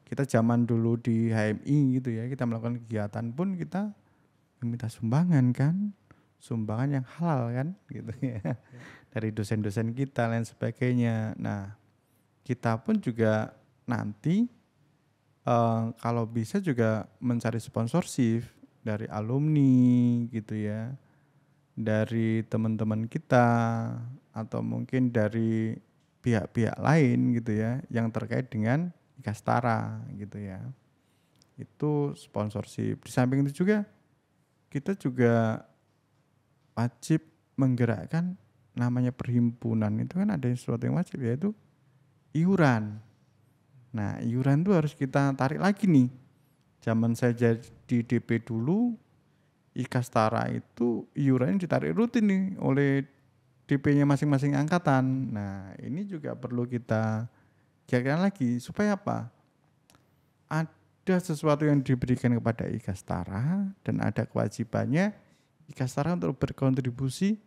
Kita zaman dulu di HMI gitu ya, kita melakukan kegiatan pun kita meminta sumbangan kan, sumbangan yang halal kan gitu ya, dari dosen-dosen kita lain sebagainya. Nah kita pun juga nanti kalau bisa juga mencari sponsorship dari alumni gitu ya, dari teman-teman kita atau mungkin dari pihak-pihak lain gitu ya yang terkait dengan Ikastara gitu ya. Itu sponsorship. Di samping itu juga kita juga wajib menggerakkan namanya perhimpunan, itu kan ada sesuatu yang wajib yaitu iuran. Nah, iuran itu harus kita tarik lagi nih. Zaman saya jadi DP dulu, Ikastara itu iurannya ditarik rutin nih oleh DP-nya masing-masing angkatan. Nah, ini juga perlu kita jaga lagi supaya apa? Ada sesuatu yang diberikan kepada Ikastara dan ada kewajibannya Ikastara untuk berkontribusi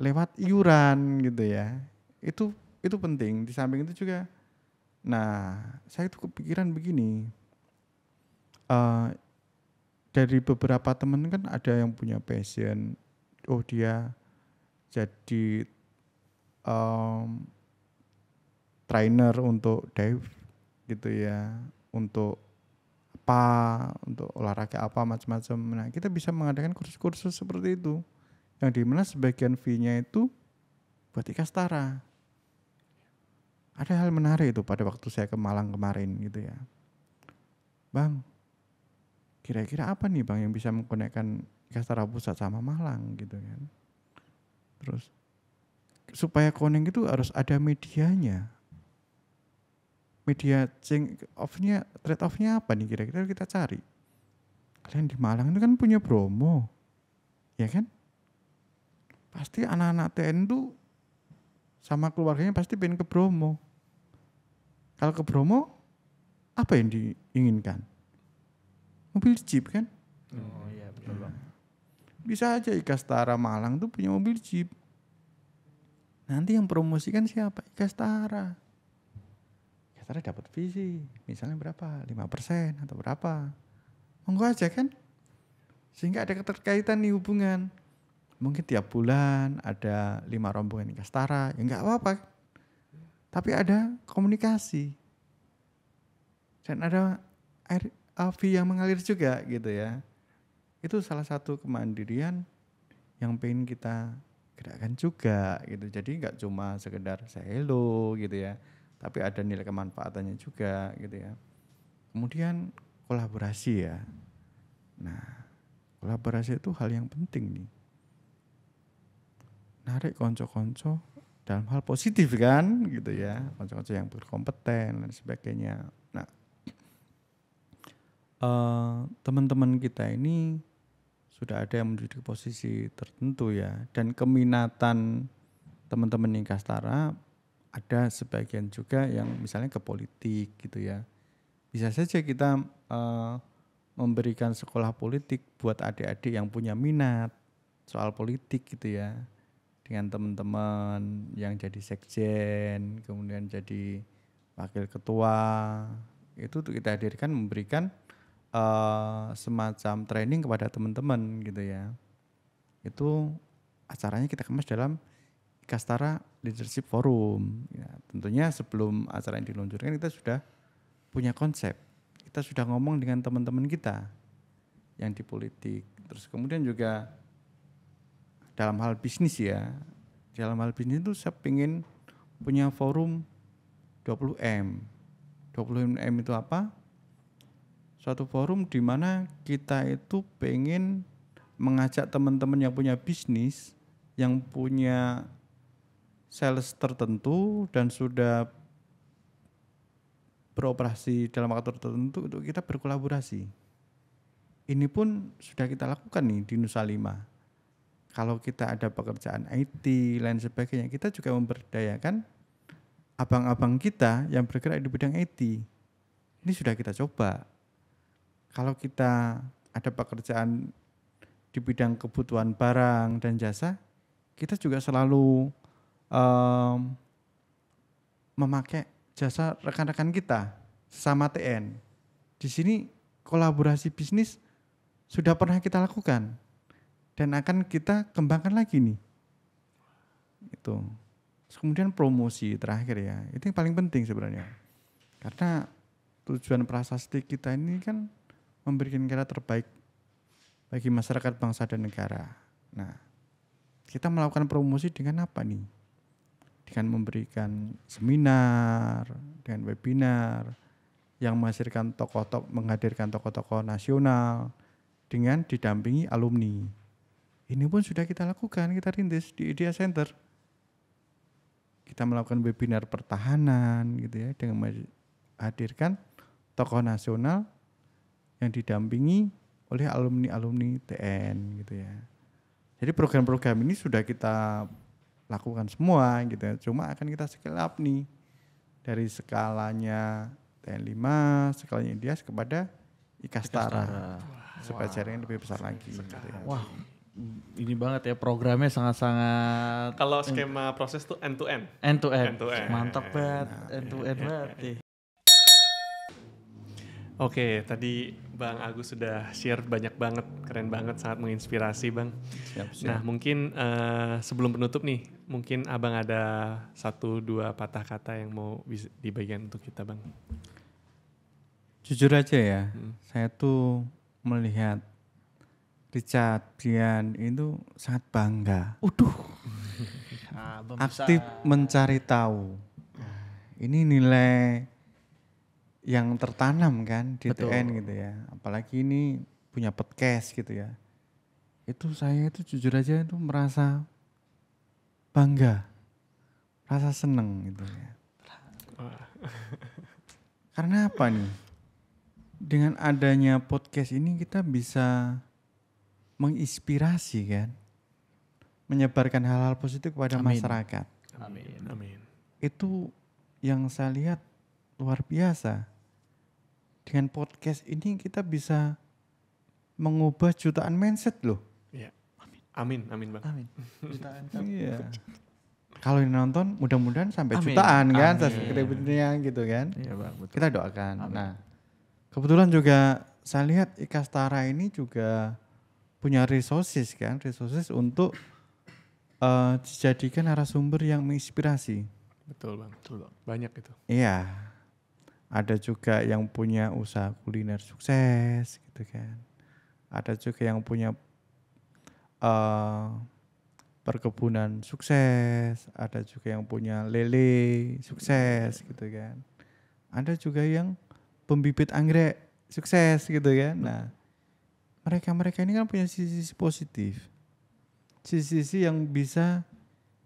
lewat iuran gitu ya. Itu penting. Di samping itu juga, nah saya itu kepikiran begini. Dari beberapa teman kan ada yang punya passion, oh dia jadi trainer untuk dive gitu ya, untuk untuk olahraga apa macam-macam. Nah kita bisa mengadakan kursus-kursus seperti itu, yang dimana sebagian fee-nya itu buat Ikastara. Ada hal menarik itu pada waktu saya ke Malang kemarin gitu ya, Bang, kira-kira apa nih Bang yang bisa mengkonekkan Ikastara Pusat sama Malang gitu kan. Terus supaya connect itu harus ada medianya. Media trade off-nya apa nih kira-kira kita cari. Kalian di Malang itu kan punya Bromo, ya kan? Pasti anak-anak TN itu sama keluarganya pasti pengen ke Bromo. Kalau ke Bromo, apa yang diinginkan? Mobil Jeep kan? Oh iya betul Bang. Bisa aja Ikastara Malang tuh punya mobil Jeep. Nanti yang promosikan siapa? Ikastara. Ikastara dapat visi, misalnya berapa? 5% atau berapa? Monggo aja kan? Sehingga ada keterkaitan nih hubungan. Mungkin tiap bulan ada 5 rombongan Ikastara, ya enggak apa-apa. Tapi ada komunikasi. Dan ada air yang mengalir juga gitu ya. Itu salah satu kemandirian yang pengen kita gerakkan juga gitu. Jadi enggak cuma sekedar selo gitu ya, tapi ada nilai kemanfaatannya juga gitu ya. Kemudian kolaborasi ya. Nah, kolaborasi itu hal yang penting nih. Narik konco-konco dalam hal positif kan gitu ya, konco-konco yang berkompeten dan sebagainya. Nah, teman-teman kita ini sudah ada yang menduduki posisi tertentu ya. Dan keminatan teman-teman Inkastara ada sebagian juga yang misalnya ke politik gitu ya. Bisa saja kita memberikan sekolah politik buat adik-adik yang punya minat soal politik gitu ya. Dengan teman-teman yang jadi sekjen, kemudian jadi wakil ketua, itu tuh kita hadirkan memberikan semacam training kepada teman-teman gitu ya. Itu acaranya kita kemas dalam Inkastara Leadership Forum. Ya, tentunya sebelum acara ini diluncurkan kita sudah punya konsep. Kita sudah ngomong dengan teman-teman kita yang di politik. Terus kemudian juga dalam hal bisnis ya. Dalam hal bisnis itu saya ingin punya forum 20M. 20M itu apa? Suatu forum di mana kita itu pengen mengajak teman-teman yang punya bisnis, yang punya sales tertentu dan sudah beroperasi dalam waktu tertentu untuk kita berkolaborasi. Ini pun sudah kita lakukan nih di Nusa 5. Kalau kita ada pekerjaan IT, lain sebagainya, kita juga memberdayakan abang-abang kita yang bergerak di bidang IT. Ini sudah kita coba. Kalau kita ada pekerjaan di bidang kebutuhan barang dan jasa, kita juga selalu memakai jasa rekan-rekan kita sesama TN. Di sini kolaborasi bisnis sudah pernah kita lakukan dan akan kita kembangkan lagi nih. Itu. Terus kemudian promosi terakhir ya, itu yang paling penting sebenarnya. Karena tujuan prasasti kita ini kan memberikan karya terbaik bagi masyarakat bangsa dan negara. Nah, kita melakukan promosi dengan apa nih? Dengan memberikan seminar, dengan webinar yang menghadirkan tokoh-tokoh nasional dengan didampingi alumni. Ini pun sudah kita lakukan, kita rintis di Idea Center. Kita melakukan webinar pertahanan gitu ya dengan menghadirkan tokoh nasional yang didampingi oleh alumni-alumni TN gitu ya. Jadi program-program ini sudah kita lakukan semua gitu ya. Cuma akan kita scale up nih dari skalanya TN 5, skalanya Indias kepada Inkastara. Supaya jaringan lebih besar lagi gitu ya. Wah, ini banget ya programnya sangat-sangat Kalau skema proses tuh end to end. end to end. End to end. Mantap banget, end to end banget nih. Oke, tadi Bang Agus sudah share banyak banget, keren banget, sangat menginspirasi Bang. Siap. Nah mungkin sebelum penutup nih, mungkin Abang ada 1-2 patah kata yang mau dibagikan untuk kita Bang. Jujur aja ya, saya tuh melihat Richard Brian itu sangat bangga. Aktif mencari tahu. Ini nilai yang tertanam kan di TN gitu ya. Apalagi ini punya podcast gitu ya. Itu saya itu jujur aja itu merasa bangga. Rasa seneng gitu ya. Karena apa nih? Dengan adanya podcast ini kita bisa menginspirasi kan. Menyebarkan hal-hal positif kepada masyarakat. Amin. Itu yang saya lihat luar biasa. Dengan podcast ini kita bisa mengubah jutaan mindset loh. Iya. Amin Bang. Iya. Kalau yang nonton mudah-mudahan sampai Amin. jutaan kan, Amin. subscribernya gitu kan. Iya Bang, betul. Kita doakan. Nah, kebetulan juga saya lihat Inkastara ini juga punya resources resources untuk dijadikan narasumber yang menginspirasi. Betul Bang. Banyak itu. Iya. Ada juga yang punya usaha kuliner sukses gitu kan. Ada juga yang punya perkebunan sukses, ada juga yang punya lele sukses gitu kan. Ada juga yang pembibit anggrek sukses gitu kan. Nah, mereka ini kan punya sisi-sisi positif. Sisi-sisi yang bisa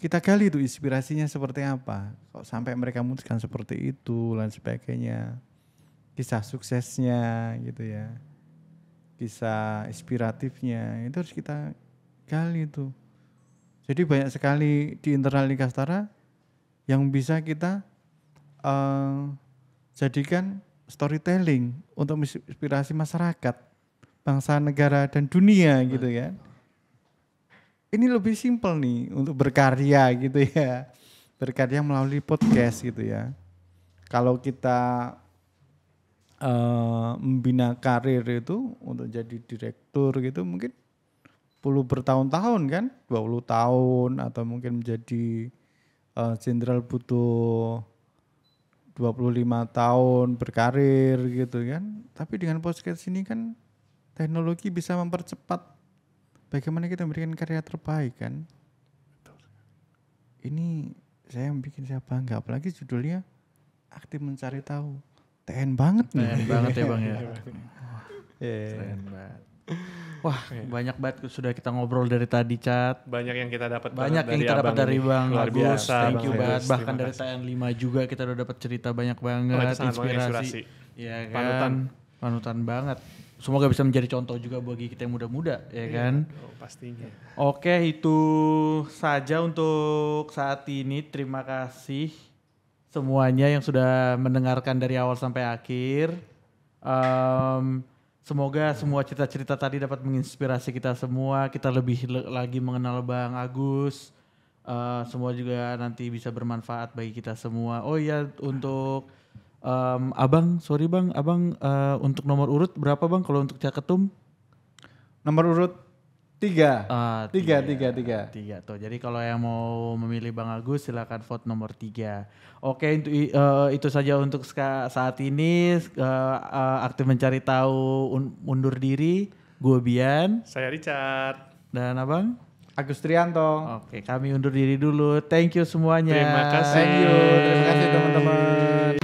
kita gali tuh inspirasinya seperti apa. Kok sampai mereka memutuskan seperti itu dan sebagainya. Kisah suksesnya gitu ya. kisah inspiratifnya itu harus kita gali tuh. Jadi banyak sekali di internal Nikastara yang bisa kita jadikan storytelling untuk inspirasi masyarakat, bangsa, negara, dan dunia gitu kan. Ini lebih simpel nih untuk berkarya gitu ya. Berkarya melalui podcast gitu ya. Kalau kita membina karir itu untuk jadi direktur gitu mungkin perlu bertahun-tahun kan, 20 tahun atau mungkin menjadi jenderal butuh 25 tahun berkarir gitu kan. Tapi dengan podcast ini kan teknologi bisa mempercepat bagaimana kita memberikan karya terbaik kan. Ini saya bikin saya bangga, apalagi judulnya Aktif Mencari Tahu. TN banget nih. Keren banget ya Bang ya. Yeah. Keren banget. Wah, banyak banget sudah kita ngobrol dari tadi, Cat. Banyak yang kita dapat Banyak yang kita dapat dari Bang Luar Agus. biasa, Thank Bang you Agus. banget. Bahkan Terima dari kasih. TN5 juga kita udah dapat cerita banyak Oh, banget, itu sangat menginspirasi. Iya kan? Panutan. Panutan banget. Semoga bisa menjadi contoh juga bagi kita yang muda-muda, ya kan? Oh, pastinya. Oke, itu saja untuk saat ini. Terima kasih semuanya yang sudah mendengarkan dari awal sampai akhir. Semoga semua cerita-cerita tadi dapat menginspirasi kita semua. Kita lebih lagi mengenal Bang Agus. Semua juga nanti bisa bermanfaat bagi kita semua. Oh iya, untuk Abang, sorry Bang, Abang untuk nomor urut berapa Bang kalau untuk Caketum? Nomor urut 3. Tiga. 3. Tiga tuh. Jadi kalau yang mau memilih Bang Agus silakan vote nomor 3. Oke, itu saja untuk saat ini. Aktif Mencari Tahu undur diri. Gue Bian Saya Richard. dan Abang. Agus Trianto. Oke, kami undur diri dulu. Thank you semuanya. Terima kasih. Thank you. Terima kasih teman-teman.